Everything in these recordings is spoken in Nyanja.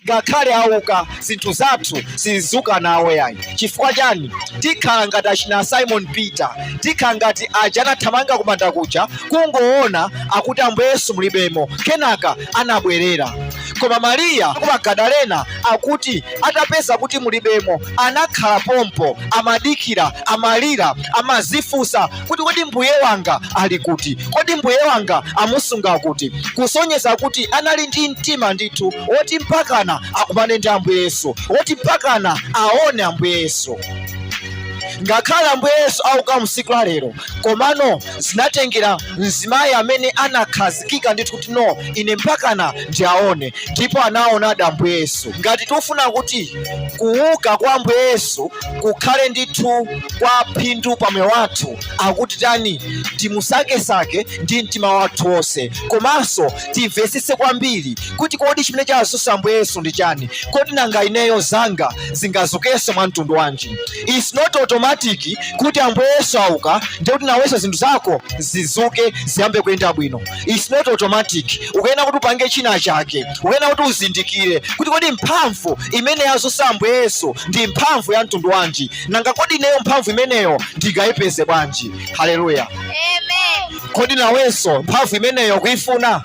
ngakhale auka zinthu zathu sizizuka nawe yayi. Chifukwa chani? Tikhala ngati achina Simon Peter, tikhala ngati aja anathamanga kumanda kuja kungoona akuti Ambuye Yesu mulibemo, kenaka anabwerera. Koma Mariya wa ku Magadalena akuti atapeza kuti mulibemo anakhala pompo, amadikira, amalira, amazifunsa kuti kodi mbuye wanga ali kuti, kodi mbuye wanga amusunga kuti, kusonyeza kuti anali ndi mtima ndithu woti mpakana akumane ndi Ambuye Yesu, woti mpakana aone Ambuye Yesu. Ngakhale Ambuye Yesu auka msiku la lero, komano zinatengera mzimayi amene anakhazikika ndithu kuti no, ine mpakana ndiaone, ndipo anaona Ambuye Yesu. Ngati tufuna kuti kuuka kwa Ambuye Yesu kukhale ndithu kwa phindu pamoyo wathu, akuti tani timusakesake ndi mtima wathu wonse, komanso timvesese kwambiri kuti kodi chimene chazunsa Ambuye Yesu ndi chani, kodi nanga ineyo zanga zingazukenso mwa mtundu wanji. It's not automatic kuti Ambuye Yesu auka ndi kuti nawenso zinthu zako zizuke ziyambe kuyenda bwino. It's not automatic. Ukayena kuti upange china chake, ukayena kuti uzindikire kuti kodi mphamvu imene yazunsa Ambuye Yesu ndi mphamvu ya mtundu wanji, nanga kodi ineyo mphamvu imeneyo ndingayipeze bwanji. Haleluya, amen. Kodi nawenso mphamvu imeneyo kuifuna?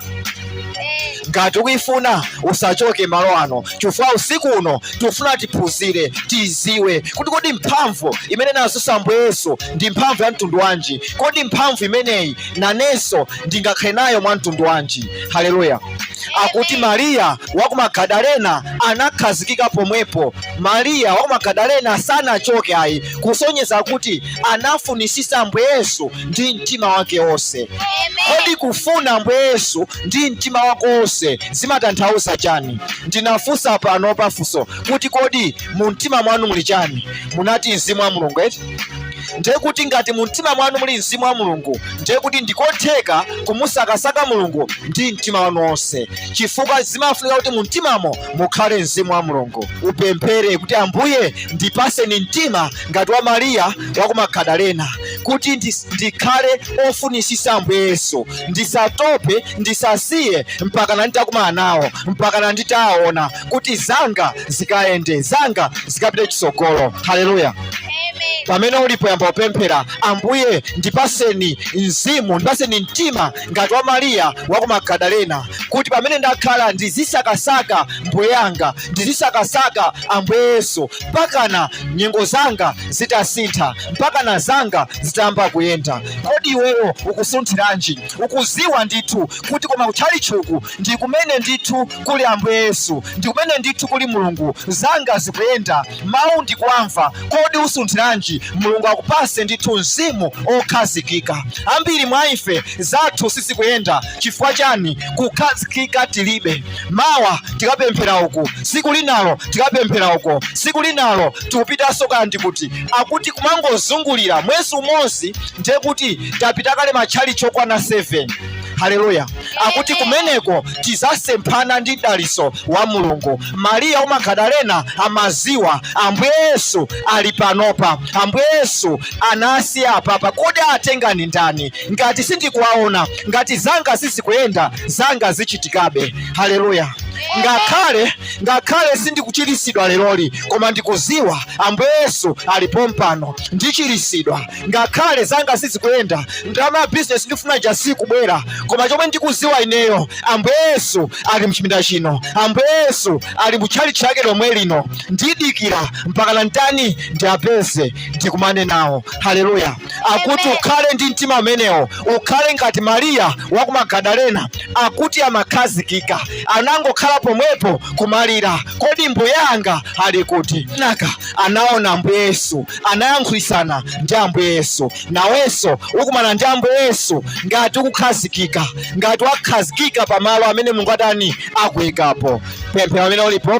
Ngati ukuyifuna usachoke malo ano, chifukwa usiku uno tufuna tiphunzire, tiziwe kuti kodi mphamvu imene nazunsa Ambuye Yesu ndi mphamvu ya mtundu wanji, kodi mphamvu imeneyi nanenso ndingakhale nayo mwa mtundu wanji. Haleluya. Akuti Mariya wa ku Magadalena anakhazikika pomwepo. Mariya wa ku Magadalena sanachoke ayi, kusonyeza kuti anafunisisa Ambuye Yesu ndi mtima wake wonse. Kodi kufuna Ambuye Yesu ndi mtima wako wonse zimatanthauza chani? Ndinafunsa pano pafunso kuti kodi mu mtima mwanu muli chani? Munati Mzimu wa Mulungu eti? Ndiye kuti ngati mu mtima mwanu muli Mzimu wa Mulungu, ndiye kuti ndikotheka kumusakasaka Mulungu ndi mtima wanu wonse, chifukwa zimafunika kuti mu mtimamo mukhale Mzimu wa Mulungu. Upemphere kuti Ambuye ndipaseni mtima ngati wa Mariya wa ku Magadalena, kuti ndikhale ofunisisa Ambuye Yesu, ndisatope, ndisasiye mpakana nditakumana nawo, mpakana nditaona kuti zanga zikayende, zanga zikapite chitsogolo. Haleluya. Pamene ulipo yamba upemphera, Ambuye ndipaseni mzimu, ndipaseni mtima ngati wa Mariya wa ku Magadalena, kuti pamene ndakhala ndizisakasaka mbuye yanga, ndizisakasaka Ambuye Yesu, mpakana nyengo zanga zitasintha, mpakana zanga zitayamba kuyenda. Kodi iweyo ukusunthiranji? Ukuziwa ndithu kuti koma kuchali chuku ndi kumene ndithu kuli Ambuye Yesu, ndi kumene ndithu kuli Mulungu, zanga zikuyenda, mawu ndikuamva. Kodi usunthiranji? Mulungu akupase ndithu mzimu okhazikika. Ambiri mwa ife zathu sizikuyenda. Chifukwa chani? Kukhazikika tilibe. Mawa tikapemphera uku, siku linalo tikapemphera uko, siku linalo tikupitanso kandi kuti akuti kumangozungulira mwezi umodzi ndiye kuti tapita kale matchali chokwana 7. Haleluya. Akuti kumeneko tizasemphana ndi daliso wa Mulungu. Mariya wa Magadalena amaziwa Ambuye Yesu ali panopa, Ambuye Yesu anasiya apapa. Kodi atengani ndani ngati sindikuwaona, ngati zanga sizikuyenda, zanga zichitikabe. Haleluya. Ngakhale sindikuchirisidwa leroli, koma ndikuziwa Ambuye Yesu alipo mpano ndichirisidwa. Ngakhale zanga sizikuyenda, ndama business ndifuna jasi kubwera, koma chomwe ndikuziwa ineyo Ambuye Yesu ali mchipinda chino, Ambuye Yesu ali mutchali chake lomwe lino, ndidikira mpaka ndani ndiapeze ndikumane nawo. Haleluya. Akuti ukhale ndi mtima umenewo, ukhale ngati Mariya wa ku Magadalena, akuti amakhazikika, anangokhala pomwepo kumalira, kodi mbuye yanga ali kuti? Naka anaona Ambuye Yesu, anayankhulisana ndi Ambuye Yesu. Nawenso ukumana ndi Ambuye Yesu ngati ukukhazikika, ngati wakhazikika pamalo amene Mulungu atani akuyikapo. Pemphera amene ulipo,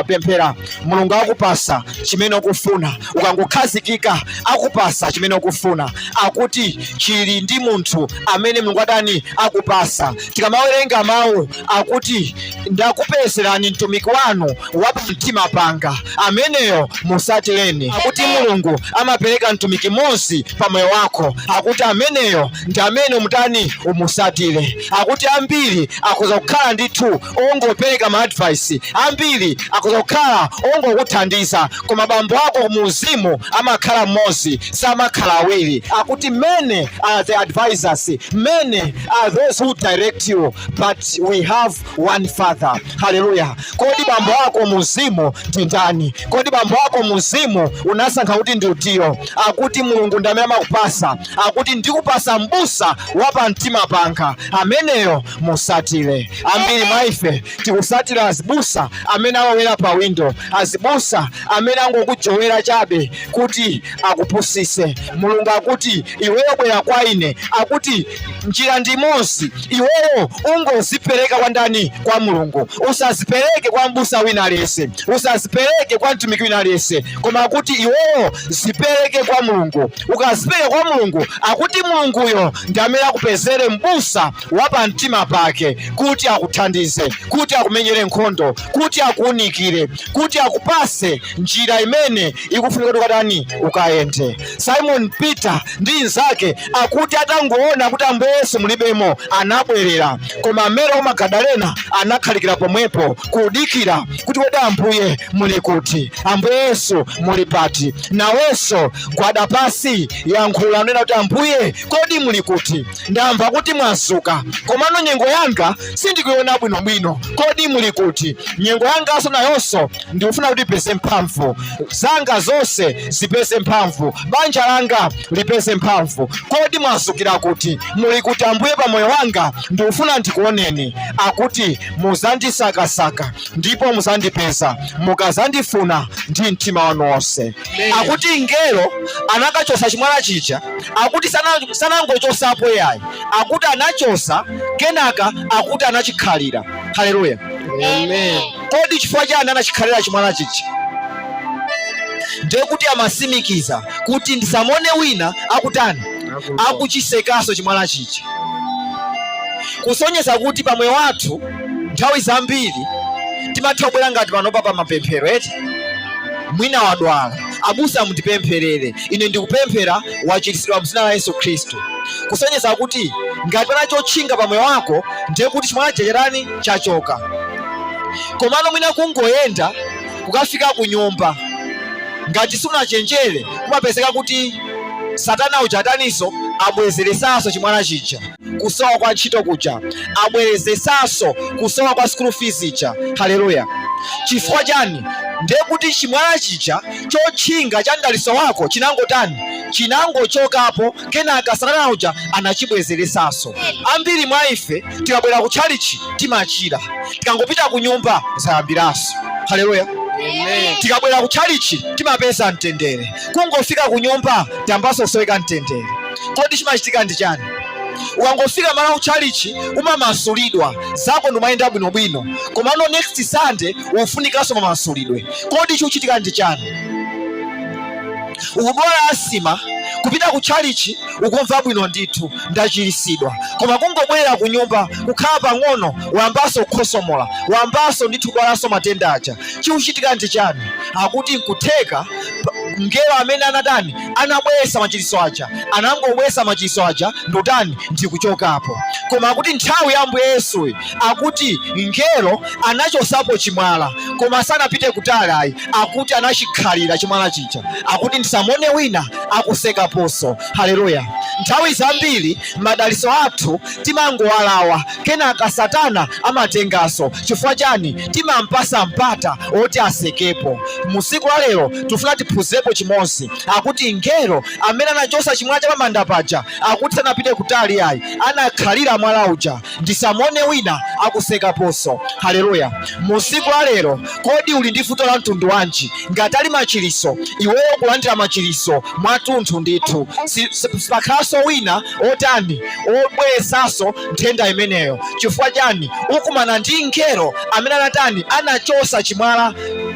pemphera. Mulungu akupasa chimene ukufuna. Ukangokhazikika akupasa chimene ukufuna. Akuti chili ndi munthu amene Mulungu atani akupasa. Tikamawerenga mawu akuti akuti ndakupeserani mtumiki wanu wapa mtima panga, ameneyo musatireni. Akuti Mulungu amapereka mtumiki mozi pamoyo wako, akuti ameneyo ndi amene umutani umusatire. Akuti ambiri akoza kukhala ndithu ongopereka ma advice, ambiri akoza kukhala ongokuthandiza, koma bambo ako muzimu amakhala mmozi, samakhala awiri. Akuti many are the advisors, many are those who direct you, but we have one Father. Hallelujah. Kodi bambo wako muzimu ndi ndani? Kodi bambo wako muzimu unasankha kuti ndi utiyo? Akuti Mulungu ndi amene amakupasa, akuti ndikupasa mbusa wapa mtima panga, ameneyo musatire. Ambiri maife tikusatira azibusa amene awawera pa window, azibusa amene angokujowera chabe kuti akupusise. Mulungu akuti iweyo bwera kwa ine, akuti njira ndi imodzi, iweyo ungozipereka kwa ndani? Kwa Mulungu. Usazipereke kwa mbusa wina aliyense, usazipereke kwa mtumiki wina aliyense, koma akuti iweyo zipereke kwa Mulungu. Ukazipereka kwa Mulungu, akuti Mulunguyo ndi amene akupezere mbusa wapa mtima pake, kuti akuthandize, kuti akumenyere nkhondo, kuti akuunikire, kuti akupase njira imene ikufunika kuti ukatani ukayende. Simon Peter ndi nzake akuti atangoona kuti Ambuye Yesu mulibemo, anabwerera, koma Mary wa Magadalena anakhalikira pomwepo kudikira kuti kodi Ambuye muli kuti, Ambuye Yesu muli pati. Nawenso gwada pasi yankhula nena kuti Ambuye kodi muli kuti, ndamva kuti mwazuka, komano nyengo yanga sindikuiona bwinobwino, kodi muli kuti? Nyengo yanganso nayonso ndikufuna kuti ipeze mphamvu, zanga zonse zipeze mphamvu, banja langa lipeze mphamvu, kodi mwazukira kuti? Muli kuti Ambuye pamoyo wanga ndikufuna ndikuoneni. Akuti muzandisakasaka ndipo muzandipeza, mukazandifuna ndi mtima wanu wonse. Akuti ngelo anakachosa chimwala chija, akuti sanangochosapo yayi, akuti anachosa kenaka akuti anachikhalira. Haleluya. Amen. Kodi chifukwa chani anachikhalira chimwala chija? Ndiye kuti amasimikiza kuti ndisamone wina akutani akuchisekaso chimwala chija, kusonyeza kuti pamoyo wathu nthawi zambiri timatha kubwera ngati panopa pa mapemphero eti mwina wadwala, abusa mundipempherere, ine ndikupemphera wachiritsidwa m'dzina la Yesu Khristu, kusonyeza kuti ngati pana chotchinga pamoyo wako ndiye kuti chimwala chacherani chachoka. Komano mwina kungoyenda kukafika ku nyumba, ngati sunachenjere kumapezeka kuti Satana uchataniso abwezeresaso chimwala chija, kusowa kwa ntchito kuja abwezeresaso, kusowa kwa school fees ija. Haleluya. Chifukwa chani? Ndiye kuti chimwala chija chotchinga cha mdaliso wako chinangotani, chinangochokapo, kenaka Satana uja anachibwezeresaso. Ambiri mwa ife tikabwera ku chalichi timachira, tikangopita ku nyumba zayambiraso. Haleluya. Amen. Tikabwera ku chalichi timapeza mtendere, kungofika ku nyumba tambaso kusoweka mtendere. Kodi chimachitika ndi chani? Ukangofika mara ku chalichi umamasulidwa, zako ndimayenda bwinobwino, komano next Sunday ufunikanso mamasulidwe. Kodi chikuchitika ndi chani? Ukudwala asima, kupita ku chalichi ukumva bwino ndithu ndachiritsidwa, koma kungobwera ku nyumba kukhala pang'ono wambaso kukhosomola, wambaso ndithu kudwalanso matenda aja. Chikuchitika ndi chani? Akuti nkutheka mngelo amene anatani anabwesa machiritso aja, anangobwesa machiritso aja ndotani ndikuchokapo. Koma akuti nthawi ya Ambuye Yesu akuti ngelo anachosapo chimwala, koma sanapite kutali, akuti anachikhalira chimwala chija, akuti ndisamone wina akusekaponso. Haleluya. Nthawi zambiri madaliso athu timangowalawa, kenaka Satana amatengaso. Chifukwa chani? Timampasa mpata oti asekepo. Musiku la lero tufuna tiphunzirepo chimodzi, akuti ngelo amene anachosa chimwala cha pamanda paja, akuti sanapite kutali ayi, anakhalira mwala uja, ndisamone wina akusekaponso. Haleluya. Musiku la lero kodi uli ndi vuto la mtundu wanji? Ngati ali machiritso, iweyo kulandira machiritso mwatunthu ndithu, sipakhaso wina otani obwesaso nthenda imeneyo. Chifukwa chani? Ukumana ndi ngelo amene anatani anachosa chimwala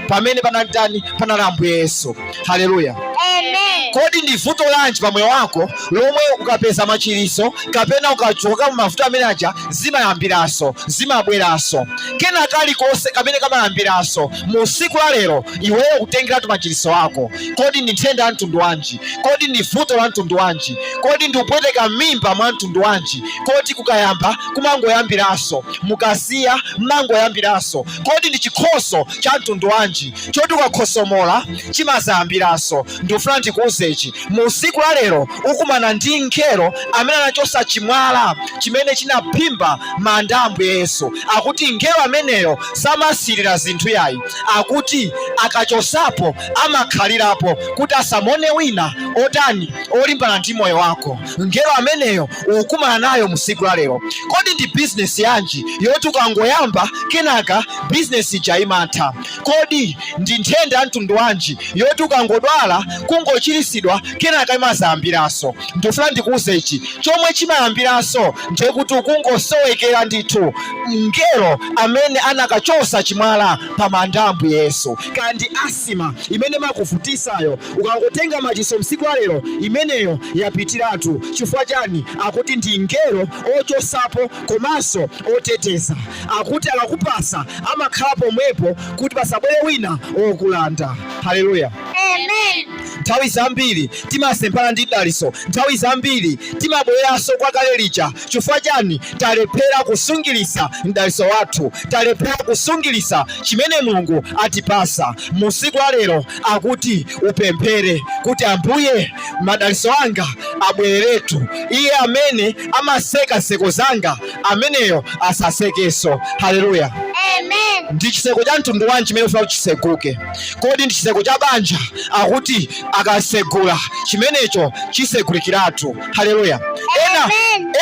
pamene panatani panali Ambuye Yesu. Haleluya. Amen. Kodi ndi vuto lanji pamoyo wako lomwe ukapeza machiriso kapena ukachoka mavuto amene aja zimayambiranso zimabweranso kena kalikonse kamene kamayambiranso mu siku la lero iweyo kutengeratu machiriso ako? Kodi ndi nthenda ya mtundu wanji? Kodi ndi vuto la mtundu wanji? Kodi ndi upweteka mimba mwa mtundu wanji? Kodi kukayamba kumangoyambiranso, mukasiya mmangoyambiranso? Kodi ndi chikhoso cha mtundu wanji choti ukakhosomola chimazayambiranso? Ndikufuna ndikuwuzechi mu siku la lero ukumana ndi mngelo amene anachosa chimwala chimene chinaphimba manda a Ambuye Yesu. Akuti mngelo ameneyo samasirira zinthu yayi, akuti akachosapo amakhalirapo kuti asamone wina otani olimbana ndi moyo wako. Mngelo ameneyo ukumana nayo mu siku la lero. Kodi ndi business yanji yoti ukangoyamba kenaka business ija imatha? Kodi ndi nthenda ya mtundu wanji yoti ukangodwala kungochiritsidwa kenaka imazayambiranso? Ndikufuna ndikuwuzechi chomwe chimayambiranso ndiye kuti ukungosowekera ndithu mngelo amene anakachosa chimwala pa manda a Ambuye Yesu. Kandi asima imene makuvutisayo ukangotenga machiso msiku la lero imeneyo yapitiratu. Chifukwa chani? Akuti ndi mngelo ochosapo komanso oteteza. Akuti akakupasa amakhala pomwepo kuti pasabwere wina okulanda. Haleluya. Amen. Nthawi zambiri timasempana ndi daliso, nthawi zambiri timabweranso kwa kale lija. Chifukwa chani? Talephera kusungirisa mdaliso wathu, talephera kusungirisa chimene Mulungu atipasa. Mu siku la lero akuti upemphere kuti Ambuye madaliso anga abwereretu. Iye amene amaseka nseko zanga ameneyo asasekenso. Haleluya. Amen. Ndi chiseko cha mtundu wanji chimene ufuna kuchiseguke? Kodi ndi chiseko cha banja? Akuti akasegula chimenecho chisegulikiratu. Haleluya.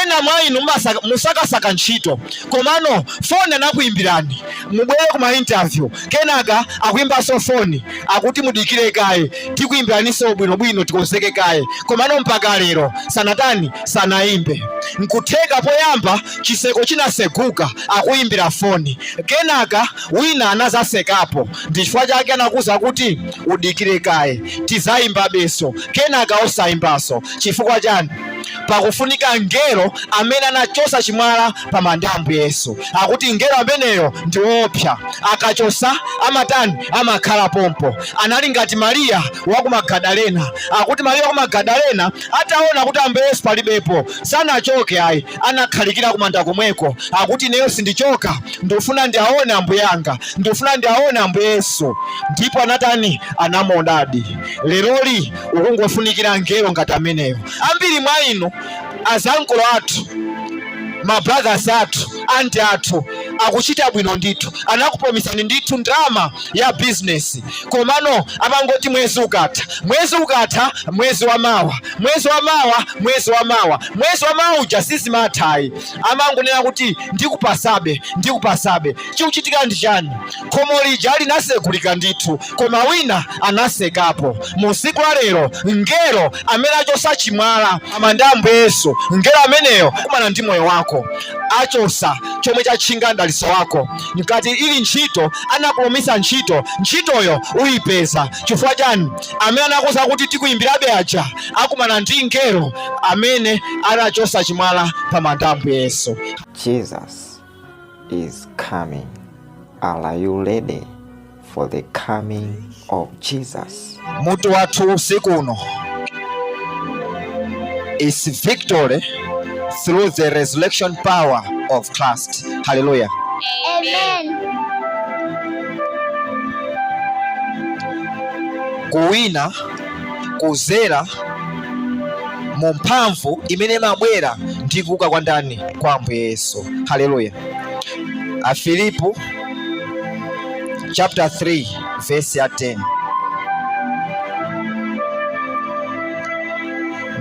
Ena mwa inu musakasaka ntchito komano foni anakuyimbirani mubwere kuma interview kenaka akuyimbanso foni akuti mudikire kaye tikuyimbiraninso bwinobwino tikonzeke kaye komano mpaka lero sanatani sanayimbe. Nkutheka poyamba chiseko chinaseguka akuyimbira foni kenaka wina anazasekapo. Ndi chifukwa chake anakuza kuti udikire kaye tizayimbabenso kenaka osayimbanso. Chifukwa chani? Pakufunika mngelo amene anachosa chimwala pa manda a Ambuye Yesu. Akuti mngelo ameneyo ndi woopsa, akachosa amatani amakhala pompo. Anali ngati Mariya wa ku Magadalena. Akuti Mariya wa ku Magadalena ataona kuti Ambuye Yesu palibepo sanachoke ayi, anakhalikira ku manda komweko. Akuti neyo sindichoka, ndikufuna ndiaone Ambuye anga, ndikufuna ndiaone Ambuye Yesu. Ndipo anatani anamonadi. Leroli ukungofunikira mngelo ngati ameneyo. Ambiri mwa inu azankolo athu, ma brothers athu, anti athu akuchita bwino ndithu, anakupromisani ndithu ndrama ya business komano amangoti mwezi ukatha, mwezi wa mawa, mwezi wa mawa uja sizimathayi. Amangonena kuti ndikupasabe. Chikuchitika ndi chani? Khomo lija linasegulika ndithu koma wina anasekapo. Mu siku la lero mngelo amene achosa chimwala amanda a Ambuye Yesu, mngelo ameneyo kumana ndi moyo wako achosa chomwe chatchinga mdaliso wako. Ngati ili ntchito anakulomisa ntchitoyo uyipeza. Chifukwa chani? Amene anakuza kuti tikuyimbirabe aja akumana ndi mngelo amene anachosa chimwala pa manda a Ambuye Yesu. Jesus is coming. Are you ready for the coming of Jesus? Mutu wathu usiku uno is victory through the resurrection power of Christ. Hallelujah. Amen. Kuwina kuzera mu mphamvu imene mabwera ndi kuuka kwa ndani? Kwa Ambuye Yesu. Hallelujah. Afilipo chapter 3 verse ya 10.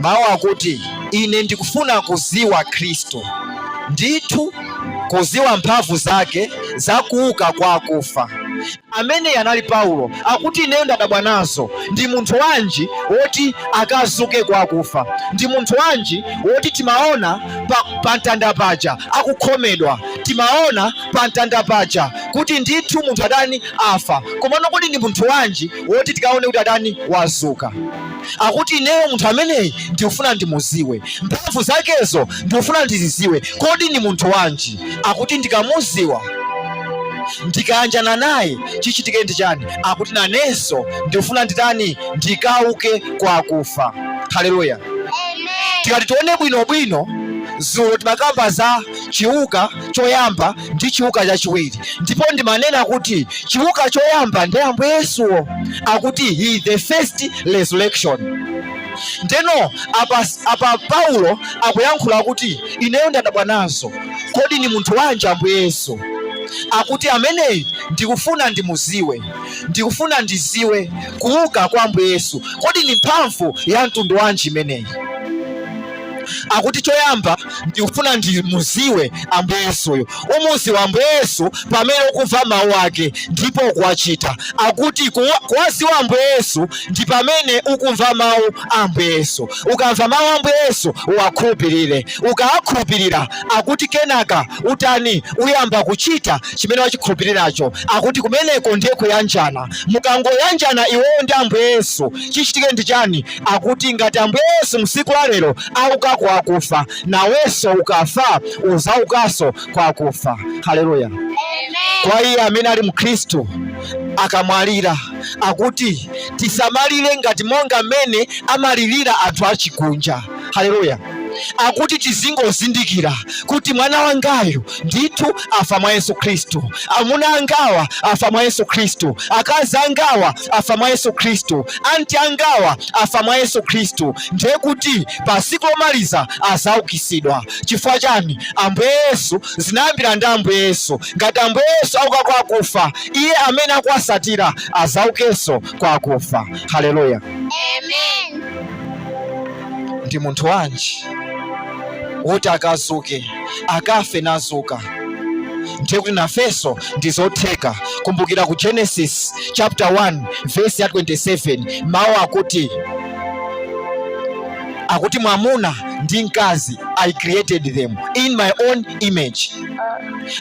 Mawu akuti ine ndikufuna kuziwa Kristo, ndithu kuziwa mphamvu zake za kuuka kwa akufa. Amene anali Paulo akuti ineyo ndadabwa nazo. Ndi munthu wanji woti akazuke kwa akufa? Ndi munthu wanji woti timaona pa mtanda paja akukhomedwa, timaona pa mtanda paja kuti ndithu munthu adani afa, komano kuti ndi munthu wanji woti tikaone kuti adani wazuka? Akuti ineyo munthu ameneyi ndikufuna ndimuziwe, mphamvu zakezo ndikufuna ndiziziwe, kodi ndi munthu wanji? Akuti ndikamuziwa, ndikayanjana naye chichitike ndi chani? Akuti nanenso ndikufuna nditani? Ndikauke kwa akufa. Haleluya. Tikati tione bwinobwino, zulo timakamba za chiuka choyamba ndi chiuka chachiwiri, ndipo ndimanena kuti chiuka choyamba ndi Ambuye Yesuwo. Akuti he is the first resurrection. Ndeno apa Paulo akuyankhula kuti ineyo ndadabwa nazo, kodi ni munthu wanji Ambuye Yesu? Akuti ameneyi ndikufuna ndimuziwe, ndikufuna ndiziwe kuuka kwa Ambuye Yesu, kodi ni mphamvu ya mtundu wanji imeneyi? Akuti choyamba ndikufuna ndimuziwe Ambuye Yesuyo. Umuziwa Ambuye Yesu pamene ukumva mawu ake ndipo ukuwachita. Akuti kuwaziwa Ambuye Yesu ndi pamene ukumva mawu a Ambuye Yesu. Ukamva mawu a Ambuye Yesu uwakhulupirire, ukawakhulupirira akuti kenaka utani uyamba kuchita chimene wachikhulupiriracho. Akuti kumeneko ndiye kuyanjana. Mukangoyanjana iweyo ndi Ambuye Yesu, chichitike ndi chani? Akuti ngati Ambuye Yesu msiku la lero auka kwa akufa, nawenso ukafa uzaukaso kwa akufa. Haleluya. Kwa iye amene ali mkhristu akamwalira, akuti tisamalire ngati monga mmene amalirira anthu achikunja. Haleluya. Akuti tizingozindikira kuti mwana wangayo ndithu afa mwa Yesu Kristu, amuna angawa afa mwa Yesu Kristu, akazi angawa afa mwa Yesu Kristu, anti angawa afa mwa Yesu Kristu. Ndiye kuti pa siku lomaliza azaukisidwa. Chifukwa chani? Ambuye Yesu zinayambira ndi Ambuye Yesu. Ngati Ambuye Yesu auka kwa akufa, iye amene akuwasatira azaukenso kwa akufa. Haleluya. Amen. Ndi munthu wanji woti akazuke akafe nazuka? Ndiye kuti nafenso ndizotheka. Kumbukira ku Genesis chapter 1 verse ya 27, mawu akuti mwamuna ndi mkazi I created them in my own image.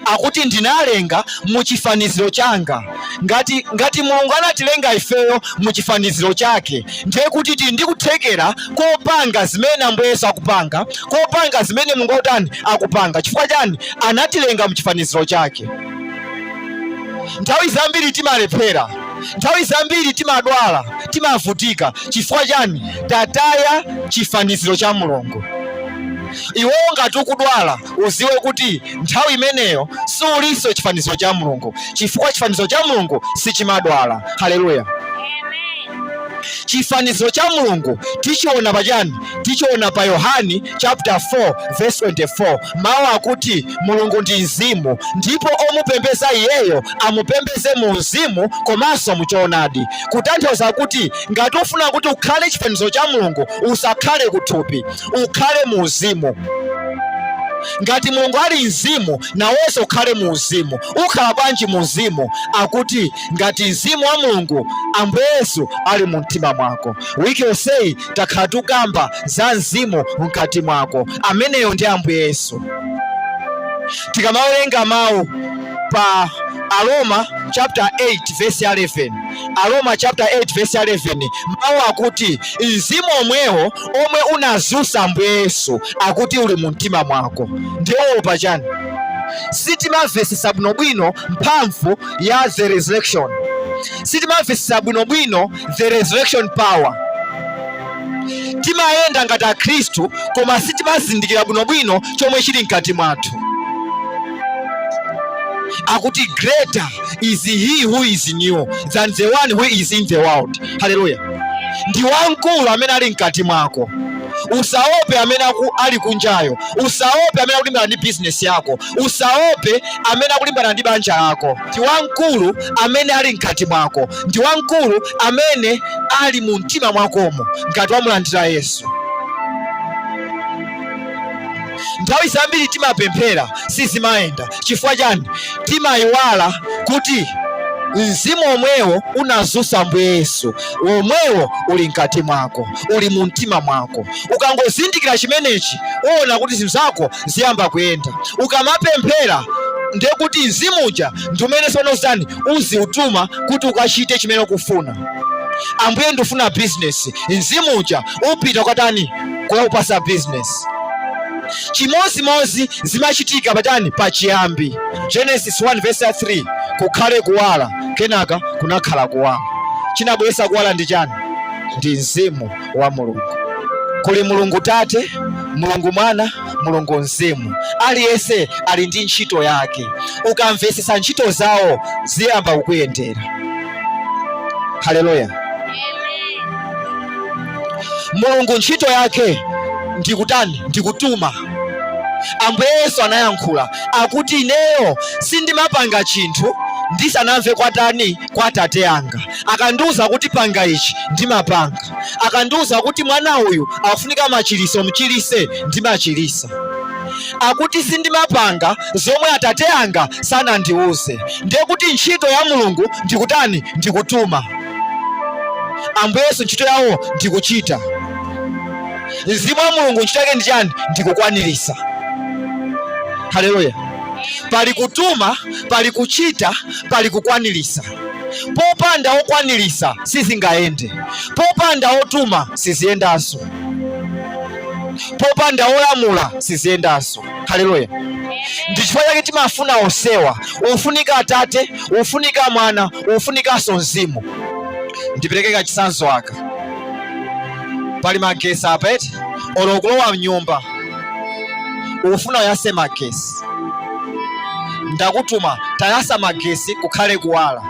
Akuti ndinalenga muchifaniziro changa. Ngati Mulungu anatilenga ifeyo muchifaniziro chake, ndiye kuti tili ndikuthekera kopanga zimene Ambuye Yesu akupanga, kopanga zimene Mulungu utani akupanga. Chifukwa chani? Anatilenga muchifaniziro chake. Nthawi zambiri timalephera, nthawi zambiri timadwala, timavutika. Chifukwa chani? Tataya chifaniziro cha Mulungu. Iwewo ngati ukudwala uziwe kuti nthawi imeneyo suliso chifaniziro cha Mulungu, chifukwa chifaniziro cha Mulungu sichimadwala. Haleluya. Chifaniziro cha Mulungu tichiona pachani? Tichiona pa Yohani chapter 4 verse 24, mawu akuti Mulungu ndi mzimu, ndipo omupembeza iyeyo amupembeze mu mzimu komanso mu choonadi. Kutanthauza kuti ngati ufuna kuti ukhale chifaniziro cha Mulungu, usakhale kuthupi, ukhale mu mzimu. Ngati Mulungu ali mzimu, nawenso ukhale mu mzimu. Ukhala bwanji mu mzimu? Akuti ngati mzimu wa Mulungu Ambuye Yesu ali mu mtima mwako. We can say takhala tukamba za mzimu mkati mwako, ameneyo ndi Ambuye Yesu. Tikamawerenga mawu pa Aroma chapter 8 verse 11, Aroma chapter 8 verse 11, mawu akuti mzimu omwewo omwe unazunsa Ambuye Yesu akuti uli mu mtima mwako. Ndiwo pachani? Sitimamvesesa bwinobwino mphamvu ya the resurrection, sitimamvesesa bwinobwino the resurrection power. Timayenda ngati Akhristu koma sitimazindikira bwinobwino chomwe chili mkati mwathu. Akuti greater is he who is in you than the one who is in the world. Haleluya. Ndi wamkulu amene ali mkati mwako. Usaope amene ali kunjayo, usaope amene akulimbana ndi business yako, usaope amene akulimbana ndi banja lako. Ndi wamkulu amene ali mkati mwako, ndi wamkulu amene ali mu mtima mwakomo ngati wamulandira Yesu. nthawi zambiri timapemphera sizimayenda. Chifukwa chani? Timayiwala kuti mzimu omwewo unazunsa Ambuye Yesu, omwewo uli mkati mwako, uli mu mtima mwako. Ukangozindikira chimenechi, uona kuti zinthu zako ziyamba kuyenda. Ukamapemphera ndiye kuti mzimu uja ndi umene sonozani uziutuma kuti ukachite chimene ukufuna. Ambuye ndifuna business, mzimu uja upita kwatani kukupasa business. Chimozimozi zimachitika patani? Pachiyambi. Genesis 1:3, kukhale kuwala, kenaka kunakhala kuwala. Chinabweretsa kuwala ndi chani? Ndi mzimu wa Mulungu. Kuli Mulungu Tate, Mulungu Mwana, Mulungu Mzimu. Aliyense ali ndi ntchito yake. Ukamvesesa ntchito zawo ziyamba kukuyendera. Haleluya. Mulungu ntchito yake ndikutani? Ndikutuma. Ambuye Yesu anayankhula akuti ineyo sindimapanga chinthu ndisanamve kwatani? Kwa Tate anga. Akandiuza kuti panga ichi ndimapanga. Akandiuza kuti mwana uyu akufunika machiliso mchilise ndimachilisa. Akuti sindimapanga zomwe Atate anga sanandiuze. Ndiye kuti ntchito ya Mulungu ndikutani? Ndikutuma. Ambuye Yesu ntchito yawo ndikuchita. Mzimu wa Mulungu ntchito yake ndi chani? Ndikukwanirisa. Haleluya. Pali kutuma, pali kuchita, pali kukwanirisa. Popanda okwanirisa sizingayende. Popanda otuma siziyendaso. Popanda olamula siziyendaso. Haleluya. Ndi chifukwa chake timafuna osewa. Ufunika Atate, ufunika Mwana, ufunikanso Mzimu. Ndipereke kachisanzo aka. Pali magesi apa eti olokulowa mnyumba ufuna uyase magesi, ndakutuma tayasa magesi kukhale kuwala.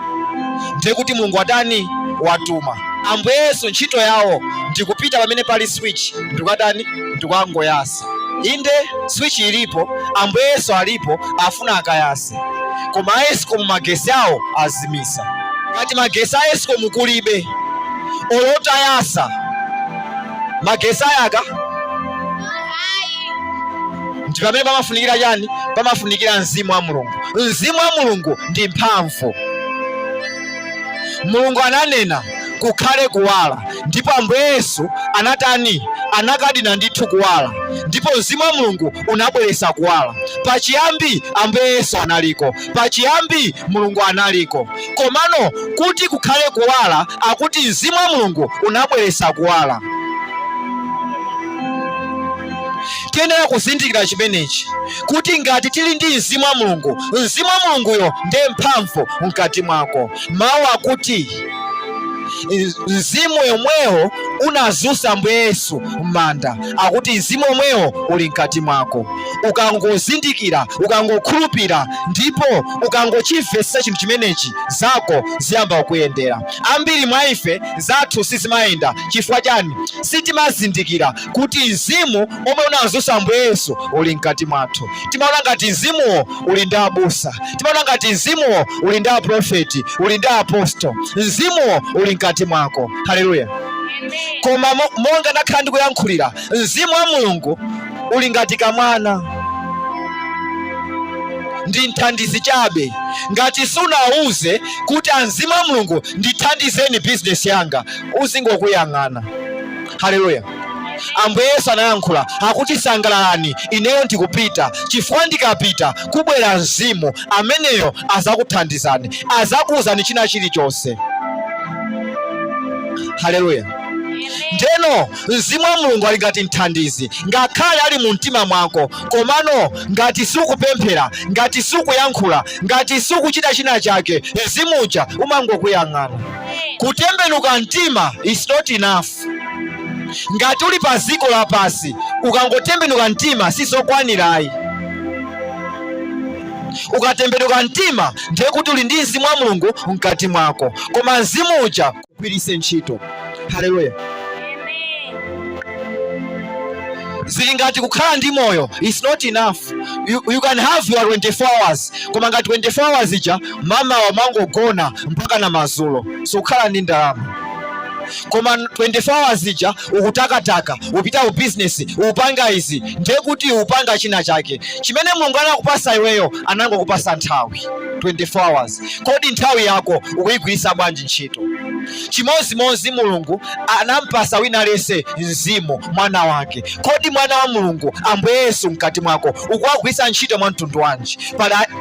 Ndiye kuti Mulungu atani? Watuma. Ambuye Yesu ntchito yawo ndikupita pamene pali switch ndikatani? Ndikuangoyasa. Inde switch ilipo, Ambuye Yesu alipo afuna akayase. Koma Yesu mu magesi awo azimisa. Kati magesi a Yesu mukulibe olotayasa magesi ayaka ndi pamene pamafunikira chani? Pamafunikira mzimu wa Mulungu. Mzimu wa Mulungu ndi mphamvu. Mulungu ananena kukhale kuwala, ndipo Ambuye Yesu anatani? Anakadina ndithu kuwala, ndipo mzimu wa Mulungu unabweretsa kuwala. Pachiyambi Ambuye Yesu analiko, pachiyambi Mulungu analiko. Komano kuti kukhale kuwala akuti mzimu wa Mulungu unabweretsa kuwala. Tiyenera kuzindikira chimenechi kuti ngati tili ndi mzimu wa Mulungu, mzimu wa Mulunguyo ndiye mphamvu mkati mwako. Mawu akuti mzimu yomwewo unazunsa Ambuye Yesu m'manda, akuti mzimu omwewo uli mkati mwako. Ukangozindikira, ukangokhulupira, ndipo ukangochimvetsa chinthu chimenechi, zako ziyamba kukuyendera. Ambiri mwa ife zathu sizimayenda. Chifukwa chani? Sitimazindikira kuti mzimu omwe unazunsa Ambuye Yesu uli mkati mwathu. Timaona ngati mzimuwo uli ndi abusa, timaona ngati mzimuwo uli ndi aprofeti, uli ndi apostol. Mzimuwo uli mkati mwako. Haleluya. Koma monga ndakhala ndikuyankhulira, mzimu wa Mulungu uli ngati kamwana, ndi mthandizi chabe. Ngati sunauze kuti mzimu wa Mulungu ndithandizeni business yanga, uzingokuyang'ana. Haleluya. Ambuye Yesu anayankhula akuti sangalalani, ineyo ndikupita, chifukwa ndikapita kubwera mzimu ameneyo azakuthandizani, azakuwuzani china chilichonse. Haleluya. Ndeno mzimu wa Mulungu ali ngati mthandizi, ngakhale ali mu mtima mwako. Komano ngati sukupemphera, ngati sukuyankhula, ngati sukuchita china chake, mzimu uja umangokuyang'ana. Kutembenuka mtima is not enough. Ngati uli pa ziko lapasi ukangotembenuka mtima sizokwanirayi. Ukatembenuka mtima ndiye kuti uli ndi mzimu wa Mulungu mkati mwako, koma mzimu uja kugwiritsa ntchito. Haleluya. Zili ngati kukhala ndi moyo is not enough. You can have your 24 hours. Koma ngati 24 hours ija mama wamangogona mpaka na mazulo, so kukhala ndi ndalama. koma 24 hours ija ukutakataka, upita ku business, upanga izi, ndiye kuti upanga china chake chimene Mulungu anakupasa iweyo. Anangokupasa nthawi 24 hours. Kodi nthawi yako ukuyigwiritsa bwanji ntchito? Chimozimozi Mulungu anampasa wina lese Mzimu, mwana wake. Kodi mwana wa Mulungu Ambuye Yesu mkati mwako ukuwagwiritsa ntchito mwa mtundu wanji?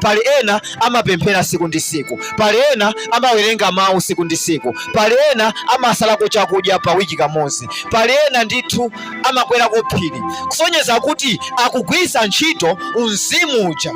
Pali ena amapemphera siku ndi siku, pali ena amawerenga mawu siku ndi siku, pali ena amasalako chakudya pa wiki kamodzi, pali ena ndithu amakwera ku phiri, kusonyeza kuti akugwiritsa ntchito Mzimu uja.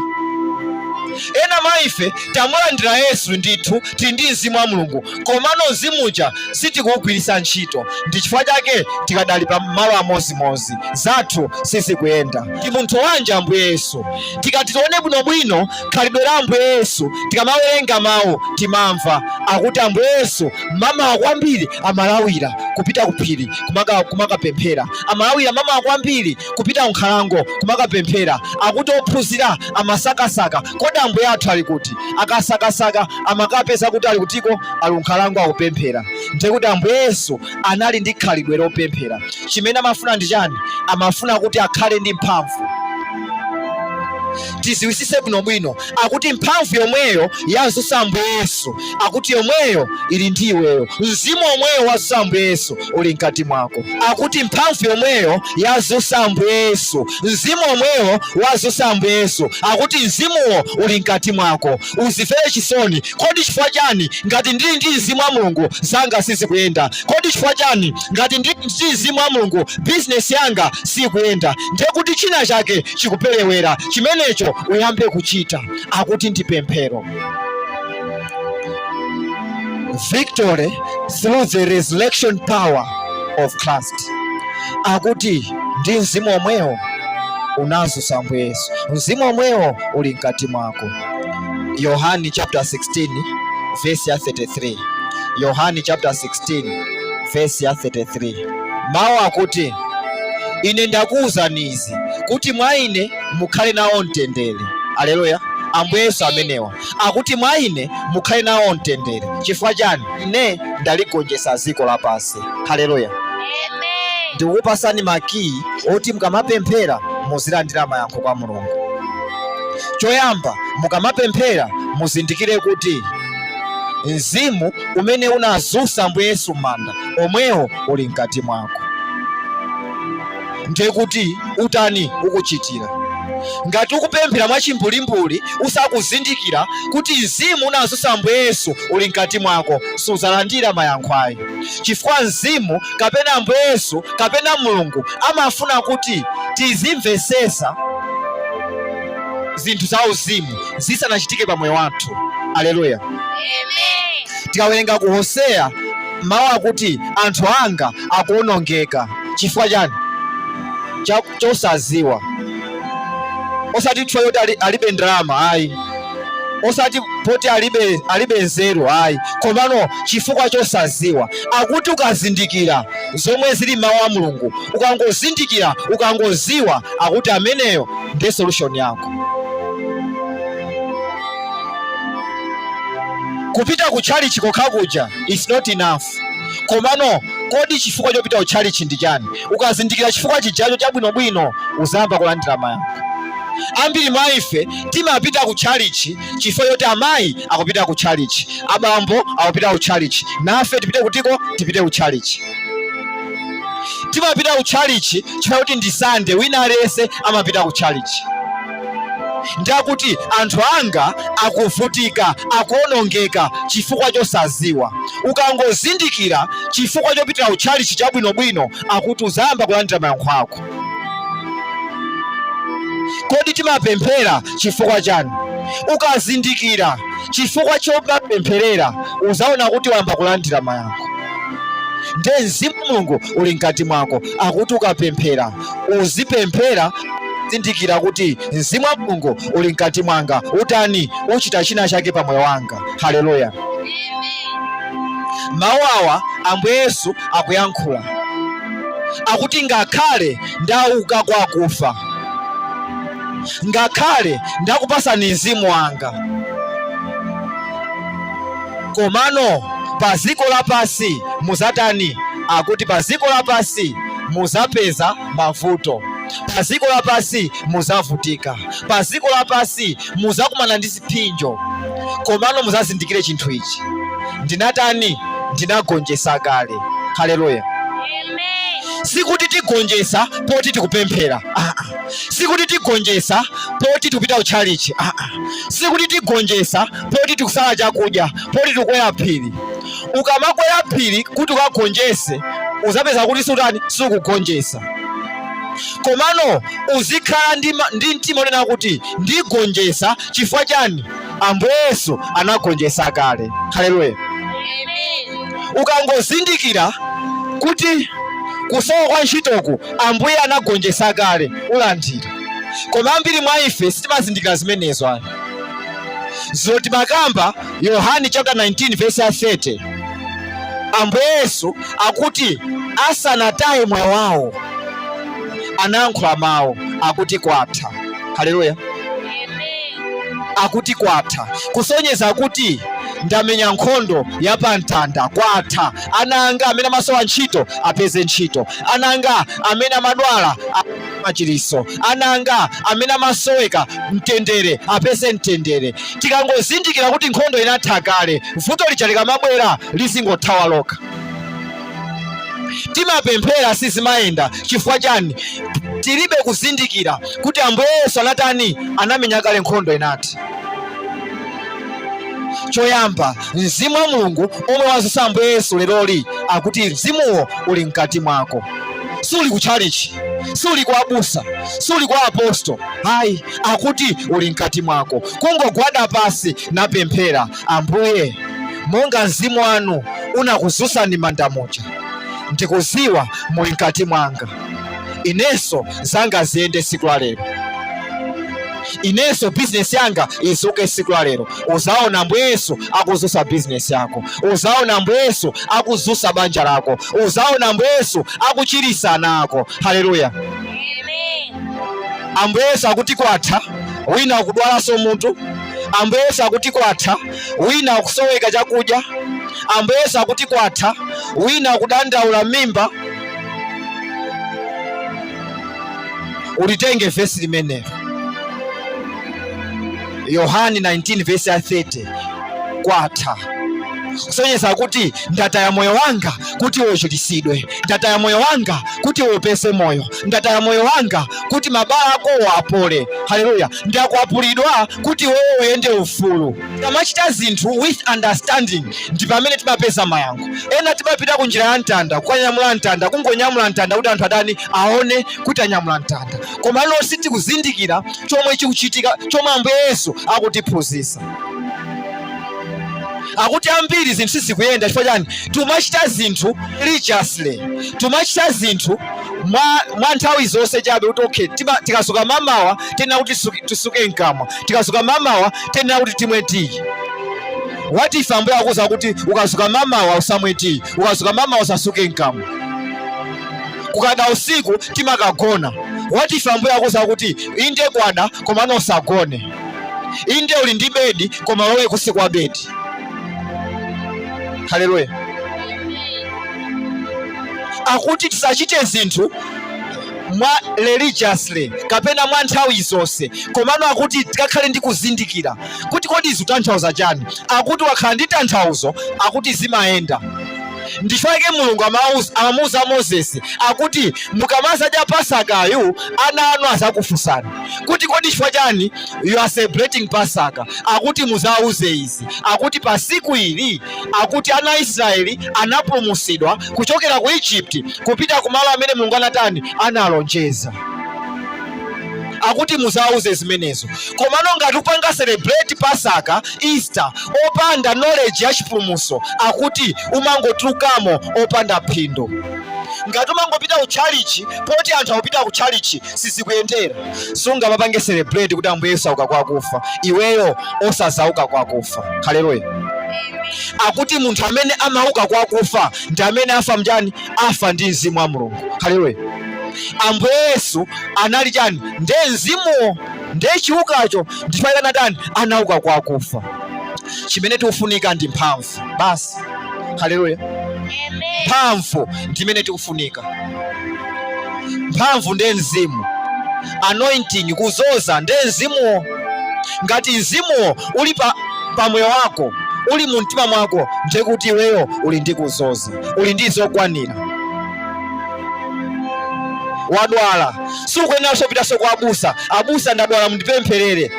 Ena maife tamulandira Yesu ndithu tili ndi Mzimu wa Mulungu, komano Mzimu uja sitikuwugwiritsa ntchito. Ndi chifukwa chake tikadali pa malo amozimozi zathu sizikuyenda. Ndi munthu wanji Ambuye Yesu? Tikati tione bwinobwino khalidwe la Ambuye Yesu, tikamawerenga mawu timamva akuti Ambuye Yesu mama kwambiri amalawira kupita ku phiri kumakapemphera, amalawira mama kwambiri kupita ku nkhalango kumakapemphera, akuti ophunzira amasakasaka. Kodi Ambuye athu ali kuti? Akasakasaka amakapeza kuti ali kutiko, ali nkhalango akupemphera. Ndiye kuti Ambuye Yesu anali ndi khalidwe lopemphera. Chimene amafuna ndi chani? Amafuna kuti akhale ndi mphamvu. Tiziwisise bwinobwino akuti mphamvu yomweyo yazunsa Ambuye Yesu, akuti yomweyo ili ndi iweyo. Mzimu omweyo wazunsa Ambuye Yesu uli mkati mwako, akuti mphamvu yomweyo yazunsa Ambuye Yesu. Mzimu omweyo wazunsa Ambuye Yesu, akuti mzimuwo uli mkati mwako. Uzimvere chisoni. Kodi chifukwa chani ngati ndili ndi Mzimu wa Mulungu zanga sizikuyenda? Kodi chifukwa chani ngati ndili ndi Mzimu wa Mulungu business yanga sikuyenda? Ndiye kuti china chake chikuperewera, chimenecho uyambe kuchita. Akuti ndi pemphero. Victory through the resurrection power of Christ. Akuti ndi mzimu omwewo unazunsa Ambuye Yesu, mzimu omwewo uli mkati mwako. Yohani chapter 16 verse ya 33. Yohani chapter 16 verse ya 33. Mawu akuti ine ndakuwuzani izi kuti mwa ine mukhale nawo mtendere. Haleluya. Ambuye Yesu amenewa akuti mwa ine mukhale nawo mtendere. Chifukwa chani? Ine ndaligonjetsa dziko lapansi. Haleluya. Amen. Ndikukupasani makiyi oti mukamapemphera muzilandira mayankho kwa Mulungu. Choyamba, mukamapemphera muzindikire kuti mzimu umene unazunsa Ambuye Yesu m'manda omwewo uli mkati mwako. Ndiye kuti utani ukuchitira. Ngati ukupemphera mwachimbulimbuli usakuzindikira kuti mzimu unazunsa Ambuye Yesu uli mkati mwako, suzalandira mayankho ayo. Chifukwa mzimu kapena Ambuye Yesu kapena Mulungu amafuna kuti tizimvesesa zinthu za uzimu zisanachitike pa moyo wathu. Haleluya. Amen. Tikawerenga ku Hosea mawu akuti anthu anga akuonongeka. Chifukwa chani? Chosaziwa. Osati tchwa yoti alibe ndrama ayi, osati poti alibe nzeru ayi, komano chifukwa chosaziwa. Akuti ukazindikira zomwe zili mawu a Mulungu, ukangozindikira ukangoziwa, akuti ameneyo ndiye solution yako. Kupita ku chalichi kokhakuja is not enough, komano kodi chifukwa chopita ku chalichi ndi chani? Ukazindikira chifukwa chijacho chabwinobwino uzamba kulandira mayankho. Ambiri maife timapita ku chalichi chifukwa choti amayi akupita ku chalichi, abambo akupita ku chalichi, nafe tipite kutiko, tipite ku chalichi. Timapita ku chalichi chifukwa choti ndi Sunday, wina alese amapita ku chalichi. Ndakuti anthu anga akuvutika, akuonongeka chifukwa chosaziwa. Ukangozindikira chifukwa chopita ku chalichi chabwinobwino, akuti uzayamba kulandira mayankho ako. Kodi timapemphera chifukwa chani? Ukazindikira chifukwa chopempherera uzaona kuti wamba kulandira mayankho. Ndiye mzimu Mulungu uli mkati mwako, akuti ukapemphera uzipemphera zindikira kuti mzimu wa Mulungu uli mkati mwanga, utani uchita china chake pa moyo wanga. Haleluya. Mawu awa Ambuye Yesu akuyankhula akuti ngakhale ndauka kwa akufa, ngakhale ndakupasani mzimu wanga, komano paziko lapasi muzatani, akuti paziko lapasi muzapeza mavuto, paziko lapasi muzavutika, paziko lapasi muzakumana ndi zipinjo, komano muzazindikire chinthu ichi, ndinatani, ndinagonjesa kale. Haleluya. Sikuti tigonjesa poti tikupemphera, sikuti tigonjesa poti tikupita kutchalichi, sikuti tigonjesa poti tikusala chakudya, poti tikukwera phiri. Ukamakwera phiri kuti ukagonjese uzapeza kuti sutani sikugonjesa, komano uzikhala ndi mtima unena kuti ndigonjesa chifukwa chani, Ambuye Yesu anagonjesa kale. Haleluya. Ukangozindikira kuti kusowa kwa ntchitoku Ambuye anagonjesa kale, ulandira. Koma ambiri mwa ife sitimazindikira zimenezo. Zoti makamba Yohani chapter 19 verse 30, Ambuye Yesu akuti asanataye mwayi wawo anayankhula mawu akuti kwatha. Haleluya. Akuti kwatha, kusonyeza kuti ndamenya nkhondo yapamtanda, kwatha. Ana anga amene amasowa ntchito apeze ntchito, ana anga amene amadwala machiritso, ana anga amene amasoweka mtendere apeze mtendere. Tikangozindikira kuti nkhondo inatha kale, vuto lija likamabwera lizingothawa lokha. Timapemphera sizimayenda chifukwa chani? Tilibe kuzindikira kuti Ambuye Yesu anatani, anamenya kale nkhondo inati. Choyamba, Mzimu wa Mulungu omwe wazisa Ambuye Yesu leroli akuti mzimuwo uli mkati mwako. Suli kutchalichi, suli kwa abusa, suli kwa apostolo, hayi, akuti uli mkati mwako. Kungogwada pasi napemphera, Ambuye, monga mzimu wanu unakuzusani manda moja, ndikuziwa muli mkati mwanga. Inenso zanga ziyende siku la lero, inenso business yanga izuke siku la lero. Uzaona Ambuye Yesu akuzusa business yako, uzaona Ambuye Yesu akuzusa banja lako, uzaona Ambuye Yesu akuchirisa ana ako. Haleluya. Ambuye Yesu akuti kwatha, wina akudwalaso munthu. Ambuye Yesu akuti kwatha, wina akusoweka chakudya. Ambuye Yesu akuti kwatha, wina akudandaula mimba. Ulitenge verse limenelo, Yohani 19 verse 30, kwatha. Kusonyeza kuti ndataya moyo wanga kuti wochirisidwe, ndataya moyo wanga kuti wopese moyo, ndataya moyo wanga kuti mabala ako apole. Haleluya. Ndakwapulidwa kuti wewe uyende ufulu. Tamachita zinthu with understanding ndi pamene timapeza mayankho. Ena timapita kunjira ya mtanda, kukanyamula mtanda, kungonyamula mtanda kuti anthu adani aone kuti anyamula mtanda, koma lero sitikuzindikira chomwe chikuchitika, chomwe Ambuye Yesu akutiphunzitsa. Akuti ambiri zinthu sizikuyenda chifukwa chani? Tumachita zinthu religiously, tumachita zinthu mwa nthawi zonse chabe kuti okay, tikasuka mamawa tena kuti tisuke mkamwa, tikasuka mamawa tena kuti timwe tii. What if Ambuye akuza kuti ukasuka mamawa usamwe tii, ukasuka mamawa usasuke mkamwa, kukada usiku timakagona. What if Ambuye akuza kuti inde kwada koma usagone, inde uli ndi bedi koma wewe kusikwa bedi. Haleluya. Akuti tisachite zinthu mwa religiously kapena mwa nthawi zonse, komano akuti tikakhale ndi kuzindikira kuti kodi zitanthauza chani. Akuti wakhala ndi tanthauzo akuti zimayenda. Ndifake Mulungu amamuza Moses akuti mukamazadya Pasakayu ana anu azakufunsani kuti kodi chifukwa chani you are celebrating Pasaka. Akuti muzauze izi, akuti pa siku ili akuti ana Israeli anapulumutsidwa kuchokera ku Egypt kupita kumalo amene Mulungu anatani analonjeza. Akuti muzauze zimenezo. Komano ngati upanga celebrate Pasaka, Easter opanda knowledge ya chipulumutso, akuti umangotulukamo opanda phindu. Ngati umangopita ku chalichi poti anthu akupita ku chalichi sizikuyendera, sunga mapange celebrate kuti Ambuye Yesu auka kwa kufa, iweyo osazauka kwa kufa. Haleluya. Akuti munthu amene amauka kwa kufa ndi amene afa mjani, afa ndi Mzimu wa Mulungu. Haleluya. Ambuye Yesu anali chani? Nde mzimuwo, nde chiukacho ndifayika natani anauka kwa kufa. Chimene tikufunika ndi mphamvu basi. Haleluya. Mphamvu ndimene tikufunika. Mphamvu ndiye mzimu. Anointing, kuzoza ndiye mzimuwo. Ngati mzimuwo uli pamoyo wako, uli mu mtima mwako, ndiye kuti iweyo uli ndi kuzoza, uli ndi zokwanira. Wadwala sukuyenera kupita kwa abusa. Abusa, ndadwala mundipempherere.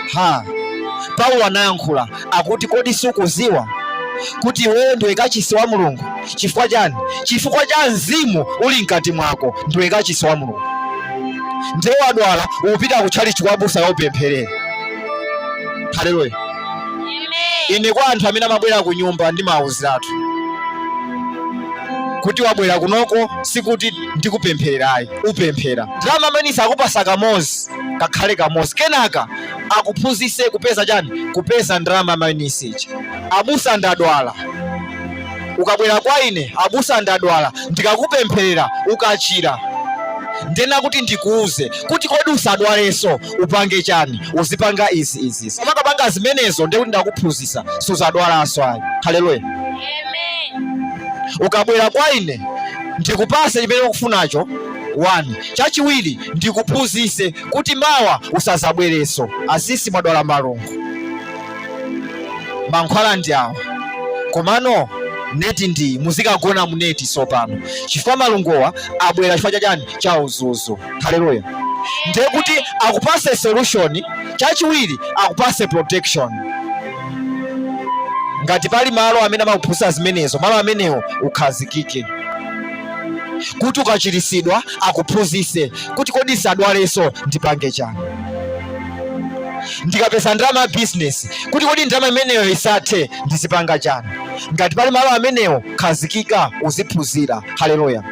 Paulo anayankhula akuti kodi sukuziwa kuti iweyo ndiwe kachisi wa Mulungu? Chifukwa chani? Chifukwa cha mzimu uli mkati mwako, ndiwe kachisi wa Mulungu. Ndiye wadwala upita kutchalichi kwa abusa yopempherera. Haleluya. Ine kwa anthu amene amabwera ku nyumba ndimawuziratu kuti wabwera kunoko sikuti ndikupemphererayi, upemphera. Ndalama amene sakupasa kamozi, kakhale kamozi, kenaka akuphunzitse kupeza chani? Kupeza ndalama amene sija. Abusa, ndadwala. Ukabwera kwa ine, abusa, ndadwala, ndikakupempherera ukachira, ndena kuti ndikuuze kuti kodi usadwalenso upange chani? Uzipanga izi. Umakapanga zimenezo ndiye kuti ndakuphunzitsa suzadwalanso ayi. Haleluya. Ukabwera kwa ine ndikupase chimene ukufunacho, 1. Chachiwiri ndikuphunzitse kuti mawa usazabwerenso. Asisi mwadwala malungu. Mankhwala ndi awa. Komano neti ndi muzikagona muneti sopano. Chifukwa malungowa abwera chifukwa chani? Cha uzuzu. Haleluya. Ndiye kuti akupase solution. Chachiwiri akupase protection. Ngati pali malo amene amakuphunzitsa zimenezo, malo amenewo ukhazikike. Kuti ukachiritsidwa akuphunzitse kuti kodi sadwalenso ndipange chani? Ndikapeza ndalama business, kuti kodi ndalama imeneyo isathe ndizipanga chani? Ngati pali malo amenewo khazikika, uziphunzira. Haleluya.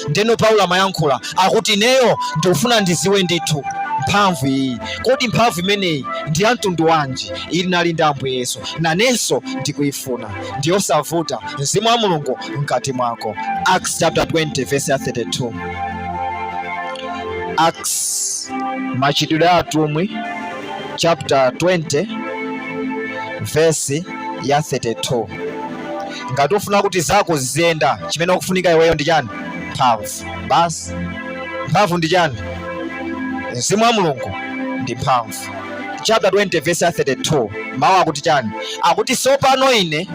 Ndeno Paulo amayankhula akuti neyo ndikufuna ndiziwe ndithu mphamvu iyi. Kodi mphamvu imeneyi ndi ya mtundu wanji? Ili nali ndi Ambuye Yesu, nanenso ndikuifuna. Ndiyosavuta mzimu wa Mulungu mkati mwako. Acts chapter 20 verse 32. Acts, machitidwe a atumwi chapter 20 verse ya 32. Ngati ufuna kuti zako ziziyenda, chimene ukufunika iweyo ndi chani? Mphamvu. Basi mphamvu ndi chani? Mzimu wa Mulungu ndi mphamvu. Chapter 20 verse 32. Mawu akuti chani? Akuti sopano ine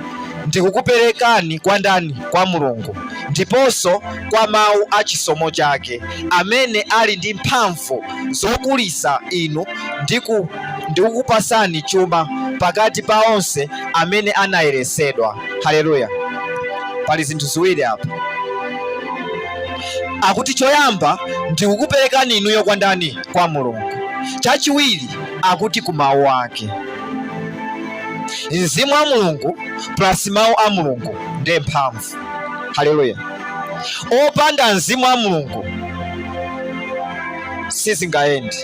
ndikukuperekani kwa ndani? Kwa Mulungu, ndiponso kwa mawu a chisomo chake, amene ali ndi mphamvu zokulisa inu, ndikukupasani chuma pakati pa onse amene anayeresedwa. Haleluya. Pali zinthu ziwiri apa. Akuti choyamba ndikukuperekani inuyo kwa ndani? Kwa Mulungu. Chachiwiri akuti ku mawu ake. Mzimu wa Mulungu plus mawu a Mulungu ndiye mphamvu. Haleluya. Opanda mzimu wa Mulungu sizingayendi.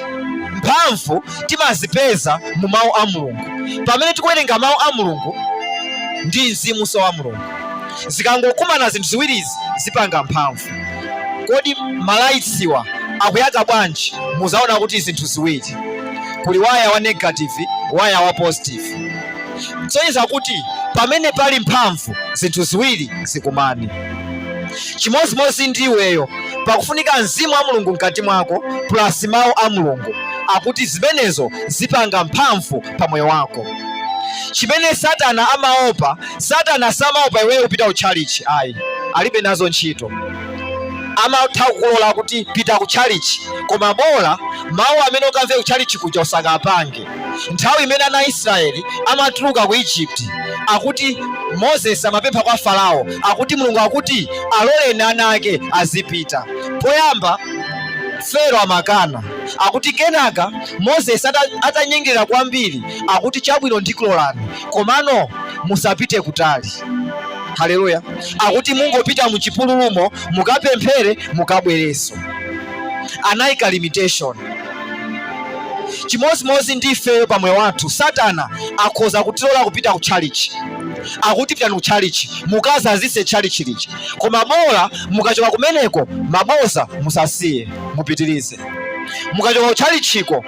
Mphamvu timazipeza mu mawu a Mulungu. Pamene tikuwerenga mawu a Mulungu ndi mzimu wa Mulungu, zikangokumana zinthu ziwirizi zipanga mphamvu. Kodi malayitsiwa akuyaka bwanji? Muzaona kuti zinthu ziwiri, kuli waya wa negative, waya wa positive. Tsonyeza kuti pamene pali mphamvu zinthu ziwiri zikumani. Chimozimozi ndiweyo pakufunika mzimu wa Mulungu mkati mwako plus mawu a Mulungu, akuti zimenezo zipanga mphamvu pa moyo wako. Chimene Satana amaopa, Satana samaopa iweyo upita kutchalichi. Ayi, alibe nazo ntchito. Amatha kukulola kuti pita kutchalichi, koma bola mawu amene ukamve kutchalichi kuja usakapange. Nthawi imene ana Israeli amatuluka ku Egypt, akuti Moses amapempha kwa Farao, akuti Mulungu akuti alole ana ake azipita. Poyamba Fero amakana, akuti kenaka Moses atanyengera kwambiri, akuti chabwino ndikulolani, komano musapite kutali. Haleluya. Akuti mungopita mu chipululumo mukapemphere mukabwereso. Anayika limitation. Chimozimozi ndife pamwe wathu. Satana akhoza kutilola kupita ku chalichi, akuti pitani ku chalichi, mukazazise chalichi lichi, koma bola mukachoka kumeneko mabosa musasiye, mupitirize. Mukachoka ku chalichiko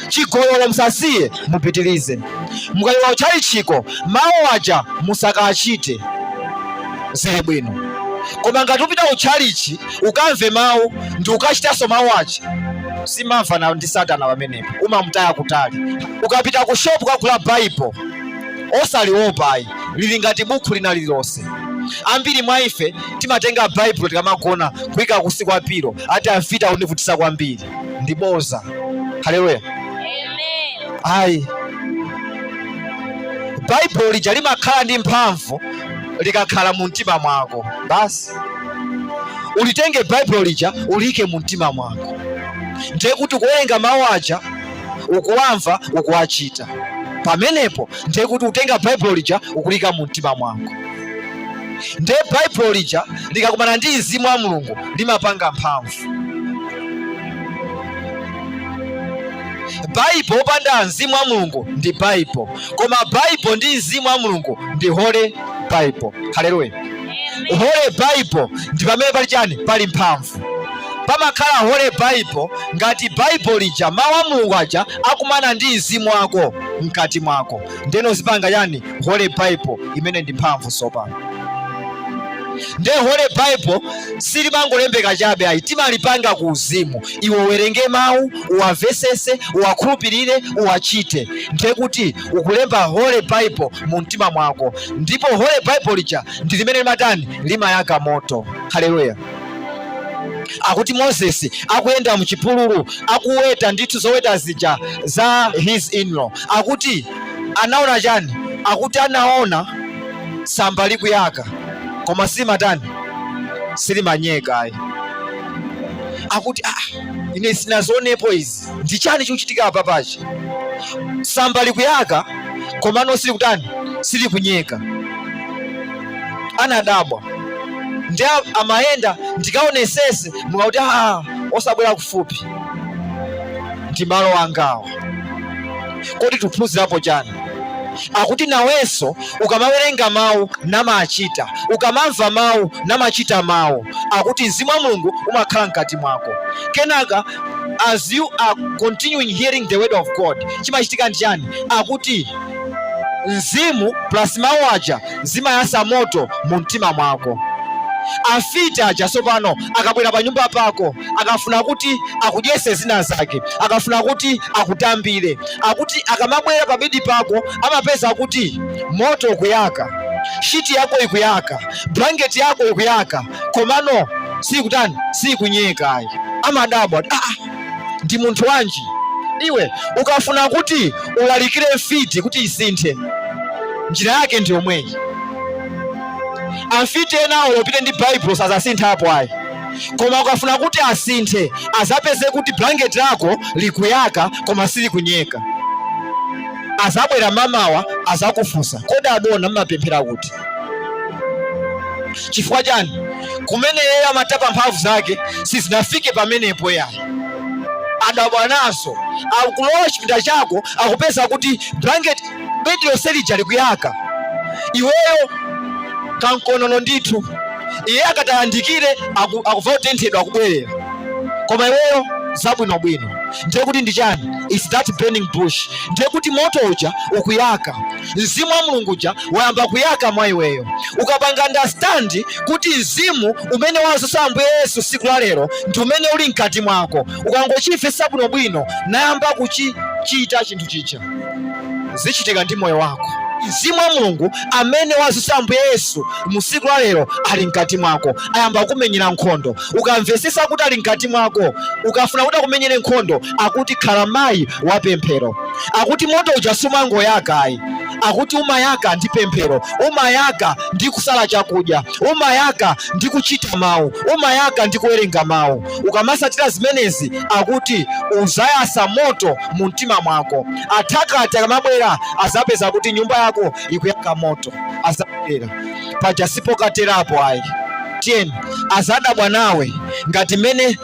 chigololo musasiye, mupitirize. Mukachoka ku chalichiko mawu aja musakachite. zili bwino. Koma ngati upita utchalichi ukamve mawu ndi ukachitanso mawu achi, simamva nawo ndi Satana pamenepo, umamutaya kutali. Ukapita ku shopu kagula baibo osaliopa lili ngati buku lina lililonse. Ambiri mwa ife timatenga baibulo tikamagona kuyika kusi kwa pilo ati amfita kundivutisa kwambiri ndiboza. Haleluya. Ayi, baibulo lija limakhala ndi mphamvu likakhala mu mtima mwako. Basi ulitenge baibulo lija ulike mu mtima mwako, ndiye kuti kuwerenga mawu aja ukuwamva ukuwachita. Pamenepo ndiye kuti utenga baibulo lija ukulika mu mtima mwako. Ndiye baibulo lija likakumana ndi Mzimu wa Mulungu limapanga mphamvu. Baibulo opanda Mzimu wa Mulungu ndi baibulo, koma baibulo ndi Mzimu wa Mulungu ndi Holy Bible. Haleluya. Holy Bible ndi pamene pali chani? Pali mphamvu. Pamakhala Holy Bible ngati baibulo lija mawu a Mulungu aja akumana ndi mzimu wako mkati mwako, ndeno zipanga chani? Holy Bible imene ndi mphamvu sopano. Ndiye Holy Bible silimangolembeka chabe ayi, timalipanga ku uzimu. Iwe uwerenge mawu, uwamvesese, uwakhulupirire, uwachite. Ndiye kuti ukulemba Holy Bible mu mtima mwako, ndipo Holy Bible lija ndi limene limatani? Limayaka moto. Haleluya. Akuti Moses akuyenda mu chipululu akuweta ndithu zoweta zija za his in-law, akuti anaona chani? Akuti anaona samba likuyaka koma silimatani? Silimanyeka ayi. Akuti ine sinazionepo izi, ndi chani chikuchitika apa pachi? Samba likuyaka komano silikutani? Silikunyeka. Anadabwa. Ndiye amayenda ndikaonesese mukakuti osabwera kufupi ndi malo angawa. Kodi tuphunzirapo chani? Akuti nawenso ukamawerenga mawu namachita, ukamamva mawu namachita mawu, akuti Mzimu wa Mulungu umakhala mkati mwako. Kenaka as you are continuing hearing the word of God, chimachitika ndi chani? Akuti mzimu plus mawu aja zimayasa moto mu mtima mwako. Afita aja sopano akabwera pa nyumba pako akafuna kuti akudyese zina zake, akafuna kuti akutambire, akuti akamabwera pa bedi pako amapeza kuti moto ukuyaka, shiti yako ikuyaka, blanketi yako ikuyaka, komano sikutani? Sikunyeka ayi. Amadabwa, ndi munthu wanji iwe? Ukafuna kuti ulalikire mfiti kuti isinthe, njira yake ndi yomweyi. Amfiti enawo upite ndi baibulo sazasintha apo ayi, koma ukafuna kuti asinthe azapeze kuti blanketi lako likuyaka koma silikunyeka, azabwera mamawa azakufunsa kodi adona mmapemphera kuti? Chifukwa chani? Kumene yeye amatapa mphamvu zake sizinafike pamenepo yayi. Adabwanaso akulowa chipinda chako akupeza kuti blanketi bedi lonse lija likuyaka, iweyo kankonono ndithu. Iye akatayandikire akuva kutenthedwa akubwerera, koma iweyo zabwinobwino. Ndiye kuti ndi chani? It's that burning bush. Ndiye kuti moto uja ukuyaka, Mzimu wa Mulungu uja wayamba kuyaka mwa iweyo. Ukapanga understand kuti mzimu umene wazosa Ambuye Yesu siku la lero ndi umene uli mkati mwako, ukangochimvetsa bwinobwino nayamba kuchichita chinthu chicha, zichitika ndi moyo wako. Mzimu wa Mulungu amene wazosa Ambuye Yesu musiku la lero ali mkati mwako, ayamba kumenyera nkhondo. Ukamvesesa kuti ali mkati mwako, ukafuna kuti akumenyere nkhondo, akuti khala mayi wa pemphero. Akuti moto uja sumangoyaka ayi, akuti umayaka ndi pemphero, umayaka ndi kusala chakudya, umayaka ndi kuchita mawu, umayaka ndi kuwerenga mawu. Ukamasatira zimenezi akuti uzayasa moto mu mtima mwako. Atakati akamabwera azapeza kuti nyumba yako ikuyaka moto, azabwera paja sipokaterapo ayi. Tiyeni azadabwa nawe ngati mene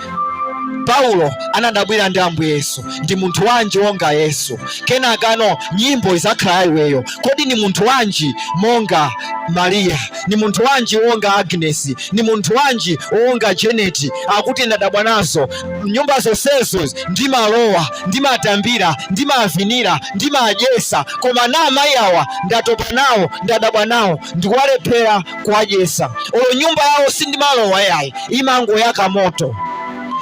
Paulo anadabwira ndi Ambuye Yesu, ndi munthu wanji wonga Yesu? Kenakano nyimbo izakhala iweyo, kodi ni munthu wanji monga Maria? Ni munthu wanji wonga Agnes? Ni munthu wanji wonga Janet? Akuti ndadabwa nazo nyumba zonsezo, ndimalowa, ndimatambira, ndimavinira, ndimadyesa, koma na amayi awa ndatopa nawo, ndadabwa nawo, ndikuwalephera kuwadyesa. Olo nyumba yawo sindimalowa yayi, imangoyaka moto.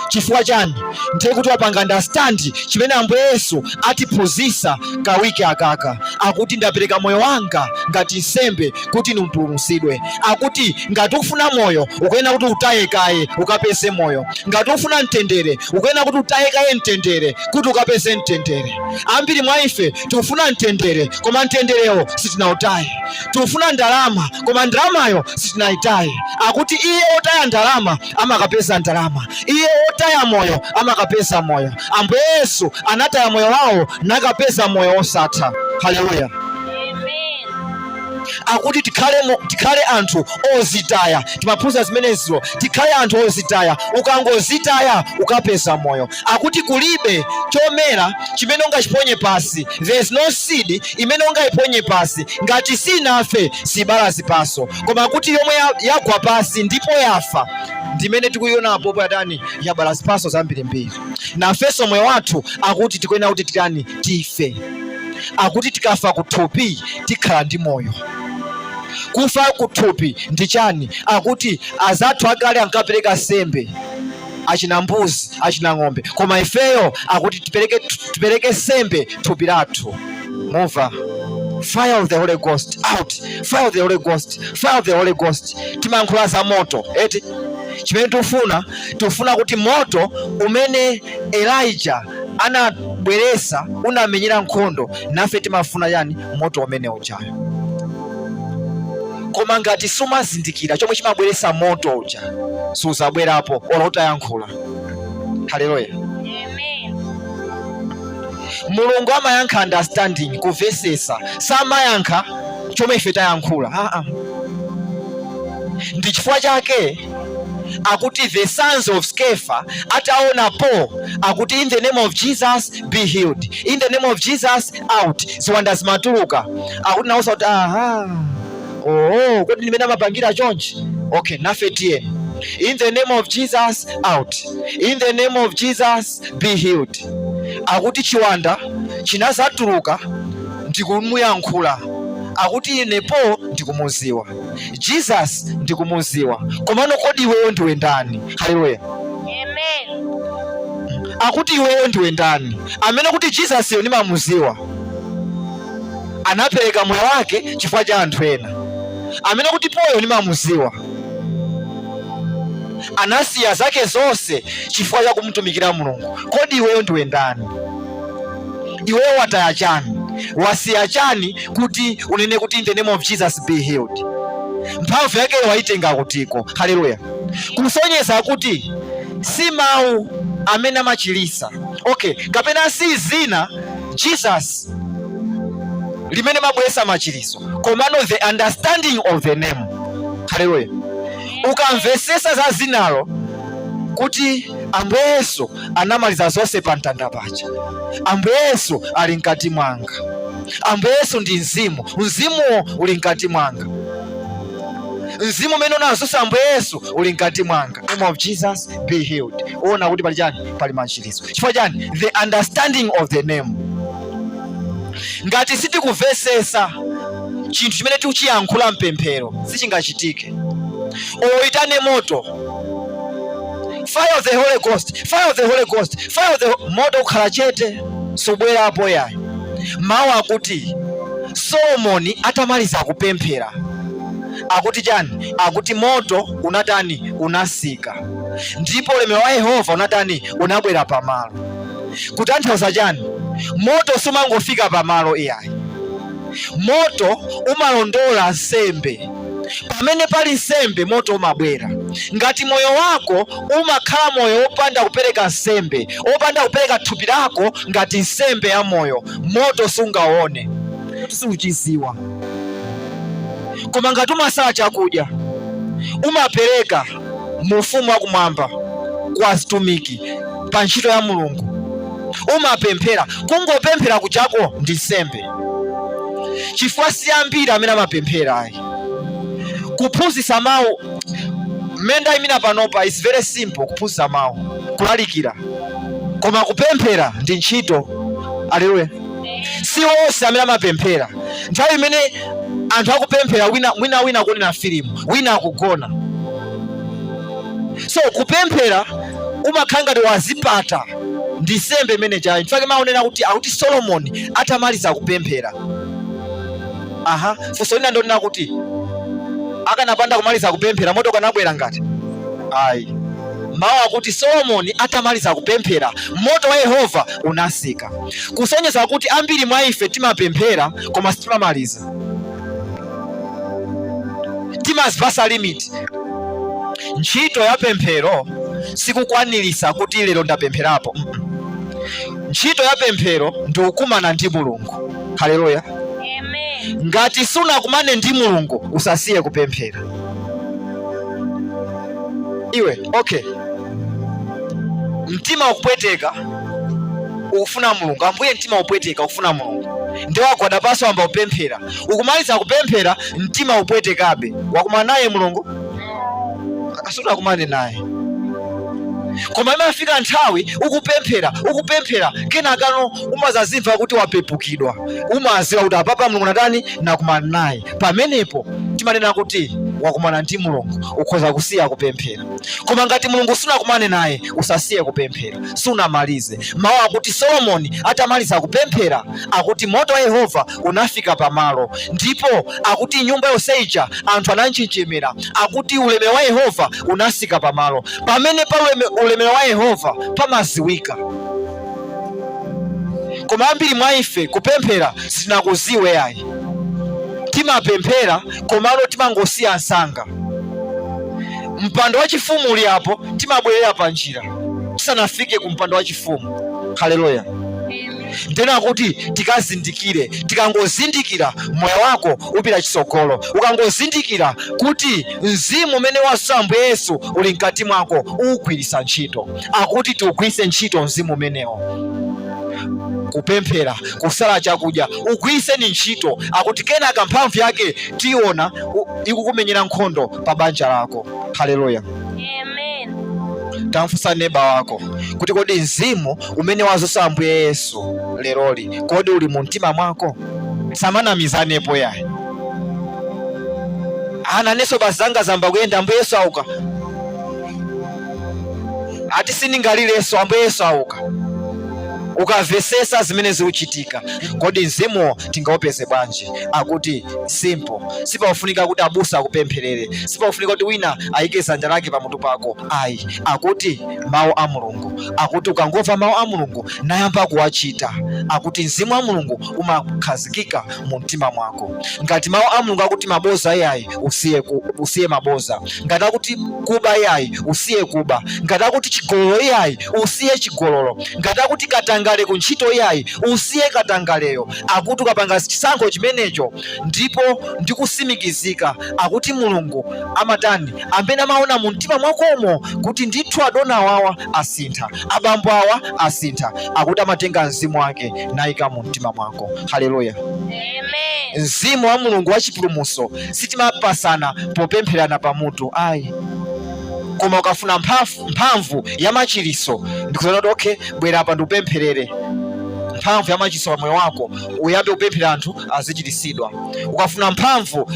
Chifukwa chani? Ndiye kuti wapanga understand chimene Ambuye Yesu atiphunzitsa kawiki akaka. Akuti ndapereka moyo wanga ngati nsembe kuti mpulumutsidwe. Akuti ngati ufuna moyo ukuyenera kuti utaye kaye ukapeze moyo. Ngati ufuna mtendere ukuyenera kuti utaye kaye mtendere kuti ukapeze mtendere. Ambiri mwa ife tikufuna mtendere koma mtenderewo sitinautaye. Tikufuna ndalama koma ndalamayo sitinayitaye. Akuti iye otaya ndalama amakapeza ndalama, iye otaya moyo amakapeza moyo. Ambuye Yesu anataya moyo wawo nakapeza moyo osatha. Haleluya. Akuti tikhale anthu ozitaya. Timaphunzira zimenezo, tikhale anthu ozitaya. Ukangozitaya ukapeza moyo. Akuti kulibe chomera chimene ungachiponye pasi. There is no seed imene ungayiponye pasi ngati sinafe sibala zipaso. Koma akuti yomwe yagwa pasi ndipo yafa ndimene tikuiona apopo yatani yabala zipaso zambirimbiri. Nafenso moyo wathu akuti tikuyenera kuti titani tife. Akuti tikafa kuthupi tikhala ndi moyo. Kufa kuthupi ndi chani? Akuti azathu akale ankapereka sembe, achina mbuzi, achina ng'ombe, koma ifeyo akuti tipereke sembe thupi lathu. Mova fire of the Holy Ghost out, fire of the Holy Ghost, fire of the Holy Ghost. Timankhula za moto eti chimene tufuna kuti moto umene Elijah anabweretsa unamenyera nkhondo, nafe timafuna yani moto umene ujayo. Koma ngati sumazindikira chomwe chimabweretsa moto uja suzabwerapo olotayankhula. Haleluya. Mulungu amayankha understanding, kuvesesa, samayankha chomwe ife tayankhula. Ndi chifukwa chake akuti the sons of Sceva ataona Paul akuti in the name of Jesus be healed, in the name of Jesus out. Ziwanda zimatuluka. Akuti nausa kuti kodi limene amapangira chonchi. Okay, nafe tiye in the name of Jesus out, in the name of Jesus be healed. Akuti chiwanda chinazatuluka ndikumuyankhula. Akuti ine Paul ndikumuziwa, Jesus ndikumuziwa, komano kodi iweyo ndiwe ndani? Haleluya. Amen. Akuti iweyo ndiwe ndani? Amene kuti Jesus yo ndimamuziwa anapereka moyo wake chifukwa cha anthu ena. Amene kuti Paul yo ndimamuziwa anasiya zake zonse chifukwa cha kumutumikira Mulungu. Kodi iweyo ndiwe ndani? Iweyo wataya chani? Wasiya chani kuti unene kuti in the name of Jesus be healed? Mphamvu yake waitenga kutiko. Haleluya. Kusonyeza kuti si mawu amene amachilisa. Okay, kapena si zina Jesus limene mabwesa machiliso, komano the understanding of the name. Haleluya. Ukamvesesa za zinalo kuti Ambuye Yesu anamaliza zonse pa mtanda pacha. Ambuye Yesu ali mkati mwanga. Ambuye Yesu ndi mzimu, mzimu uli mkati mwanga. Mzimu umene unazonse Ambuye Yesu uli mkati mwanga. Name of Jesus be healed. Uona kuti pali chani? Pali machiliso. Chifukwa chani? The understanding of the name. Ngati sitikuvesesa chinthu chimene tikuchiyankhula mpemphero sichingachitike. Oyitane moto, fire of the Holy Ghost, fire of the Holy Ghost, fire of the moto ukhala chete sobwerapo yayi. Mawu akuti Solomoni atamaliza kupemphera akuti chani? Akuti moto unatani? Unasika, ndipo ulemerero wa Yehova unatani? Unabwera pamalo. Kutanthauza chani? Moto sumangofika pamalo iyayi. Moto umalondola nsembe. Pamene pali nsembe moto umabwera. Ngati moyo wako umakhala moyo opanda kupereka nsembe, opanda kupereka thupi lako ngati nsembe ya moyo, moto sungaone, suchiziwa. Koma ngati umasala chakudya umapereka mu ufumu wakumwamba kwa atumiki, pa ntchito ya Mulungu. Umapemphera, kungopemphera kuchako ndi nsembe. Chifukwa si ambiri amene amapemphera ayi. Kuphunzitsa mawu mmene imina panopa is very simple, kuphunzitsa mawu, kulalikira. Koma kupemphera ndi ntchito. Haleluya. Si onse amene amapemphera. Nthawi imene anthu akupemphera wina kunena filimu, wina akugona. So kupemphera umakhala ngati wazipata ndi nsembe imene chayi. Chifukwa maonena kuti Solomoni atamaliza kupemphera. Funso lina ndonena kuti akanapanda kumaliza kupemphera moto kanabwera ngati? Ayi. Mawu akuti Solomoni atamaliza kupemphera moto wa Yehova unasika. Kusonyeza kuti ambiri mwa ife timapemphera koma sitimamaliza. Timazipasa limit. Ntchito ya pemphero sikukwanirisa kuti lero ndapempherapo. Ntchito ya pemphero ndi kukumana ndi Mulungu. Haleluya. Amen. Ngati sunakumane ndi Mulungu usasiye kupemphera. Iwe, okay. Mtima ukupweteka ukufuna Mulungu. Ambuye mtima upweteka ukufuna Mulungu. Ndi wagwada pansi wamba upemphera. Ukumaliza kupemphera mtima upwetekabe. Wakumana naye Mulungu? Sunakumane naye. Koma imafika nthawi ukupemphera kenakano umazazimva kuti wapepukidwa. Umaziwa kuti apapa Mulungu natani nakumana naye. Pamenepo timanena kuti wakumana ndi Mulungu, ukhoza kusiya kupemphera. Koma ngati Mulungu sunakumane naye usasiye kupemphera, sunamalize. Mawu akuti Solomoni atamaliza kupemphera akuti moto wa Yehova unafika pamalo, ndipo akuti nyumba yonse ija anthu ananjenjemera. Akuti ulemerero wa Yehova unasika pamalo. Pamene pa ulemerero wa Yehova pamaziwika. Koma ambiri mwa ife kupemphera sinakuziwe ayi. Timapemphera komano timangosiya nsanga. Mpando wa chifumu uli apo, timabwerera pa njira tisanafike ku mpando wa chifumu. Haleluya. Ndena kuti tikazindikire, tikangozindikira moyo wako upita chitsogolo. Ukangozindikira kuti mzimu umene wasamba Yesu uli mkati mwako ugwiritsa ntchito. Akuti tiugwiritse ntchito mzimu umenewo. Kupemphera, kusala chakudya, ugwiritse ntchito. Akuti kenaka mphamvu yake tiona ikukumenyera nkhondo pa banja lako. Haleluya. Amen. Tamfunsa neba wako kuti kodi mzimu umene wazosamba Yesu leroli kodi uli mu mtima mwako? Samanamizanepo yayi. Ananeso bazanga zamba kuyenda ambuye Yesu auka. Ati siningalileso ambuye Yesu auka. Ukavesesa zimene zikuchitika. Kodi mzimu tingaupeze bwanji? Akuti simple. Sipafunika kuti abusa akupempherere. Sipafunika kuti wina ayike dzanja lake pamutu pako. Ayi. Akuti mawu a Mulungu. Akuti ukangomva mawu a Mulungu nayamba kuwachita. Akuti mzimu wa Mulungu umakhazikika mu mtima mwako. Ngati mawu a Mulungu akuti maboza yayi usiye maboza. Ngati akuti kuba yayi usiye kuba. Ngati akuti chigololo yayi usiye chigololo. Ngati akuti katangale ku ntchito yayi usiye katangaleyo. Akuti ukapanga chisankho chimenecho ndipo ndikusimikizika akuti Mulungu amatani amene amaona mu mtima mwakomo kuti ndithu adona awa asintha, abambo awa asintha. Akuti amatenga mzimu wake nayika mu mtima mwako. Haleluya. Amen. Mzimu wa Mulungu wa chipulumutso sitimapasana popempherana pamutu ayi. Koma ukafuna mphamvu ya machiritso ndikuzana kuti okay, bwera apa ndikupempherere. Mphamvu ya machiritso pa moyo wako uyambe kupemphera anthu azichiritsidwa. Ukafuna mphamvu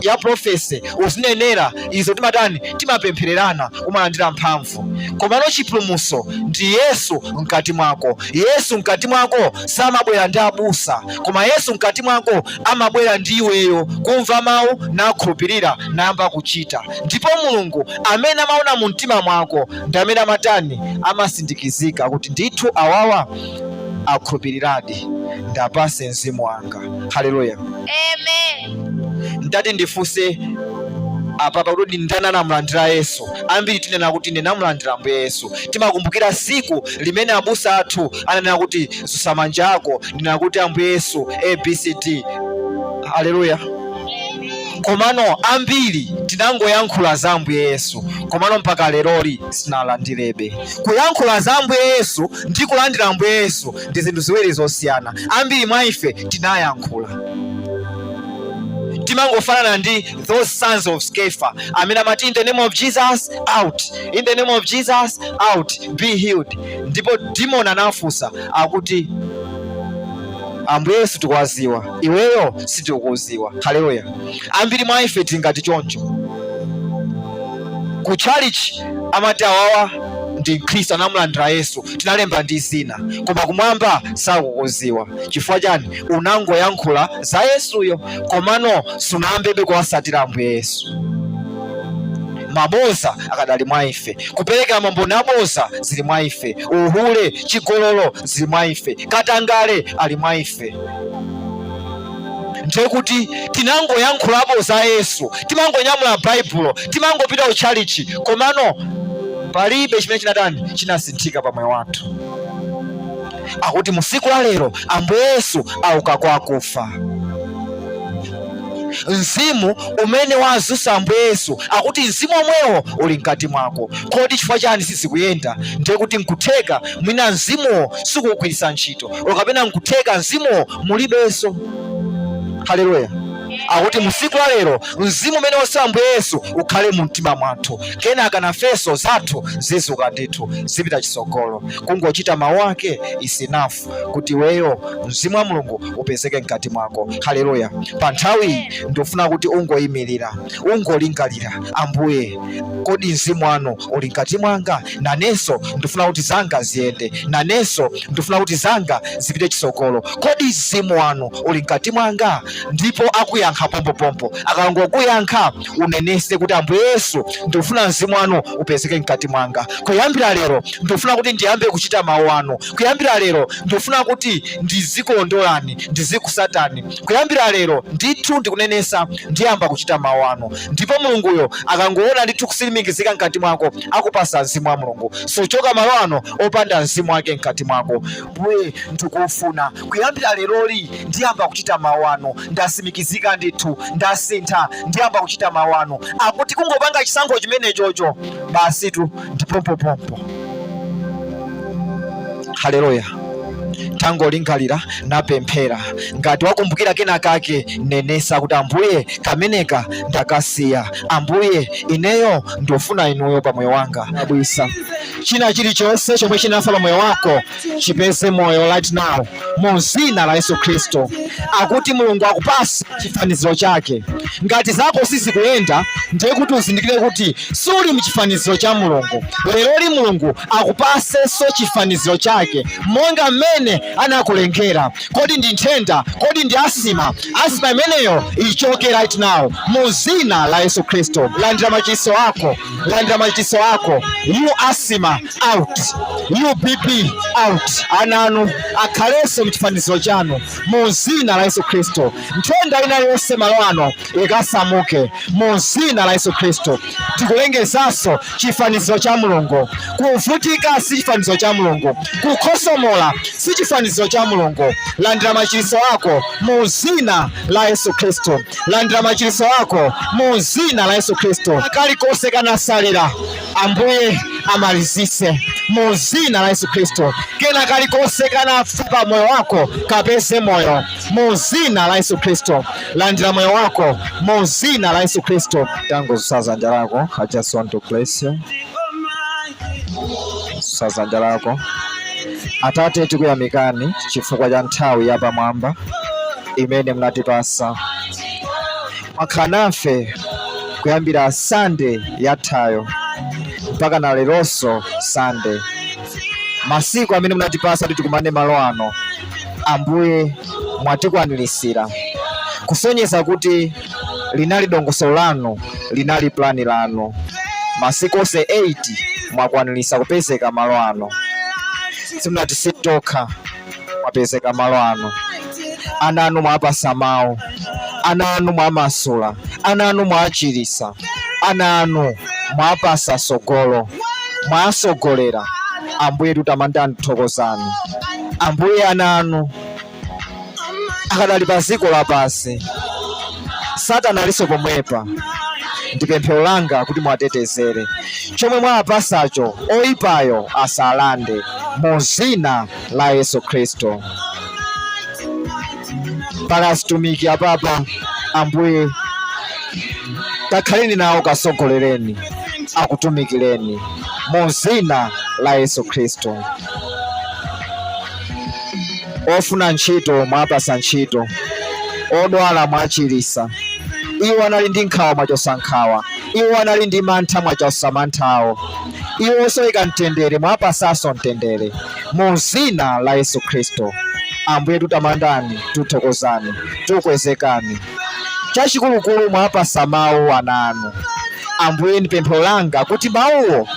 ya profesi uzinenera izo timatani timapemphererana umalandira mphamvu. Komano chipulumutso ndi Yesu mkati mwako. Yesu mkati mwako samabwera ndi abusa, koma Yesu mkati mwako amabwera ndi iweyo kumva mawu nakhulupirira nayamba kuchita. Ndipo Mulungu amene amaona mu mtima mwako ndi amene amatani amasindikizika kuti ndithu awawa akhulupiriradi ndapase mzimu wanga. Haleluya. Amen. Ndati ndifunse apapa kuti ndani anamulandira Yesu. Ambiri tinena kuti ndinamulandira Ambuye Yesu. Timakumbukira siku limene abusa athu ananena kuti zusa manja ako, ndinena kuti Ambuye Yesu ABCD. Haleluya. komano ambiri tinangoyankhula za Ambuye Yesu, komano mpaka leroli sinalandirebe. Kuyankhula za Ambuye Yesu ndi kulandira Ambuye Yesu ndi zinthu ziwiri zosiyana. Ambiri mwa ife tinayankhula, timangofanana ndi those sons of Sceva amene amati in the name of Jesus out, in the name of Jesus out, be healed. Ndipo demon anafunsa akuti Ambuye Yesu tikuwaziwa, iweyo sitikukuziwa. Haleluya. Ambiri mwa ife tingati choncho. Ku church amati awawa ndi Khristu anamulandira Yesu, tinalemba ndi zina, koma kumwamba sakukuziwa. Chifukwa chani? Unangoyankhula za Yesuyo, komano sunayambebe kuwasatira Ambuye Yesu. Maboza akadali mwa ife, kupereka mamboni aboza zili mwa ife, uhule chigololo zili mwa ife, katangale ali mwa ife. Ndiye kuti tinangoyankhulapo za Yesu, timangonyamula baibulo, timangopita ku chalichi, komano palibe chimene chinatani chinasinthika pamoyo wathu. Akuti musiku la lero Ambuye Yesu auka kwa akufa. Mzimu umene wazunsa Ambuye Yesu, akuti mzimu omwewo uli mkati mwako. Kodi chifukwa chani sizikuyenda? Ndiye kuti nkutheka mwina mzimuwo sikugwiritsa ntchito, okapena nkutheka mzimuwo mulibenso. Haleluya. Akuti musiku la lero mzimu umene wazunsa Ambuye Yesu ukhale mu mtima mwathu, kenaka nafeso zathu zizuka ndithu zipita chisogolo. Kungochita mawu ake is enough kuti weyo mzimu wa Mulungu upezeke mkati mwako. Haleluya. Pa nthawi ndofuna kuti ungoyimirira, ungolingalira, Ambuye kodi mzimu wanu uli mkati mwanga? Nanenso ndofuna kuti zanga ziyende, nanenso ndofuna kuti zanga zipite chisogolo. Kodi mzimu wanu uli mkati mwanga? Ndipo akuyankha pompopompo. Akangokuyankha unenese kuti Ambuye Yesu ndofuna mzimu wanu upezeke mkati mwanga. Kuyambira lero ndofuna kuti ndiyambe kuchita mawu anu. Kuyambira lero ndofuna kuti ndizikulondolani, ndizikusatani. Kuyambira lero ndithu ndikunenesa ndiyamba kuchita mawu anu. Ndipo Mulunguyo akangoona ndithu kusilimikizika mkati mwako, akupasa mzimu wa Mulungu. Suchoka malo ano opanda mzimu wake mkati mwako. Mbuye ndikufuna kuyambira leroli ndiyamba kuchita mawu anu, ndasimikizika ndithu, ndasintha, ndiyamba kuchita mawu anu. Akuti kungopanga chisankho chimene chocho basi tu ndipompopompo. Haleluya. Tangolingalira napemphera, ngati wakumbukira kena kake nenesa kuti Ambuye kameneka ndakasiya, Ambuye ineyo ndofuna inuyo pa moyo wanga. Abwisa china chilichonse chomwe chinafa pa moyo wako chipeze moyo right now mu dzina la Yesu Kristo. Akuti Mulungu akupase chifaniziro chake. Ngati zako sizikuyenda, ndiye kuti uzindikire kuti suli mchifaniziro cha Mulungu. Leroli Mulungu akupase so chifaniziro chake monga mmene anakulengera. Kodi ndi nthenda, kodi ndi asima, asima imeneyo ichoke right now mu dzina la Yesu Kristo. Landira machiso ako, landira machiso ako. You asima out, you BP out. Ananu akhaleso mchifaniziro chanu mu dzina la Yesu Kristo. Nthenda ina yonse malo ano ikasamuke mu dzina la Yesu Kristo. Tikulengezaso chifaniziro cha Mulungu. Kuvutika si chifaniziro cha Mulungu, kukhosomola si chifaniziro cha Mulungu. Landira machiso ako mu dzina la Yesu Kristo. Landira machiso ako mu dzina la Yesu Kristo. Kalikonse kanasalira Ambuye amalizise mu dzina la Yesu Kristo. Kena kalikonse kanafa pa moyo wako kapese moyo mu dzina la Yesu Kristo. Landira moyo wako mu dzina la Yesu Kristo. Tango sazanja lako, I just want to bless you. Sazanja lako. Atate tikuyamikani chifukwa cha nthawi ya pamwamba imene mnatipasa. Mwakhanafe kuyambira Sunday yathayo mpaka na leronso Sunday. Masiku amene mnatipasa kuti tikumane malo ano, Ambuye mwatikwanilisira kusonyeza kuti linali dongosolo lanu, linali plani lanu. Masiku onse 8 mwakwanilisa kupezeka malo ano. Simunatisitoka mwapezeka malo ano. Ana anu mwapasa mawu, ana anu mwamasula, ana anu mwachirisa, ana anu mwapasa sogolo, mwasogolera. Ambuye tutamandani tuthokozani. Ambuye ana anu akadali pa dziko lapansi Satana aliso pomwepa. Ndi pemphero langa kuti mwatetezere. Chomwe mwapasacho oyipayo asalande mu dzina la Yesu Khristu. Pala atumiki apapa, Ambuye kakhaleni nawo, kasogolereni, akutumikireni mu dzina la Yesu Khristu. Ofuna ntchito mwapasa ntchito, odwala mwachirisa, iwo anali ndi nkhawa mwachosa nkhawa, iwo anali ndi mantha mwachosa manthawo, iwo osoyika mtendere mwapasaso mtendere mu dzina la Yesu Khristu. Ambuye tutamandani, tuthokozani, tukwezekani. Chachikulukulu mwapasa mawu ana anu. Ambuye ndi pemphero langa kuti mawuwo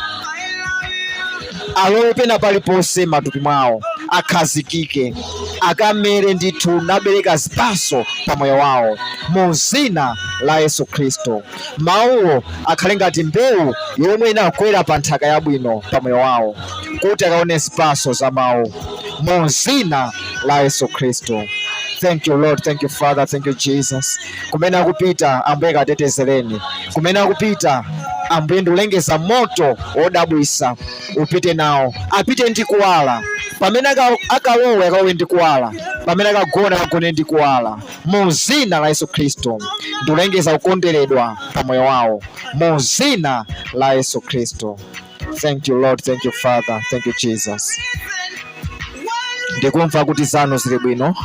alowe pena paliponse matupi mwawo, akhazikike, akamere ndithu nabereka zipatso pamoyo wawo mu dzina la Yesu Khristu. Mawuwo akhale ngati mbewu yomwe inakwera pa nthaka yabwino pamoyo wawo, kuti akaone zipatso za mawu mu dzina la Yesu Khristu. Thank you Lord, thank you Father, thank you Jesus. Kumene akupita Ambuye katetezereni. Kumene akupita Ambuye ndulengeza moto wodabwisa upite nawo, apite ndi kuwala. Pamene akalowe akalowe ndi kuwala, pamene akagona akagone ndi kuwala mu dzina la Yesu Khristu. Ndulengeza kukondweredwa pamoyo wawo mu dzina la Yesu Khristu. Thank you Lord, thank you Father, thank you Jesus. Ndikumva kuti zanu zili bwino.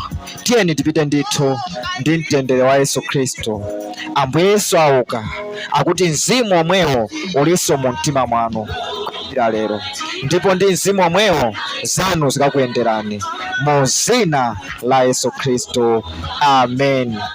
Tiyeni tipite ndithu ndi mtendere wa Yesu Khristu. Ambuye Yesu auka, akuti mzimu omwewo uliso mu mtima mwanu lero, ndipo ndi mzimu omwewo zanu zikakuyenderani mu dzina la Yesu Khristu. Amen.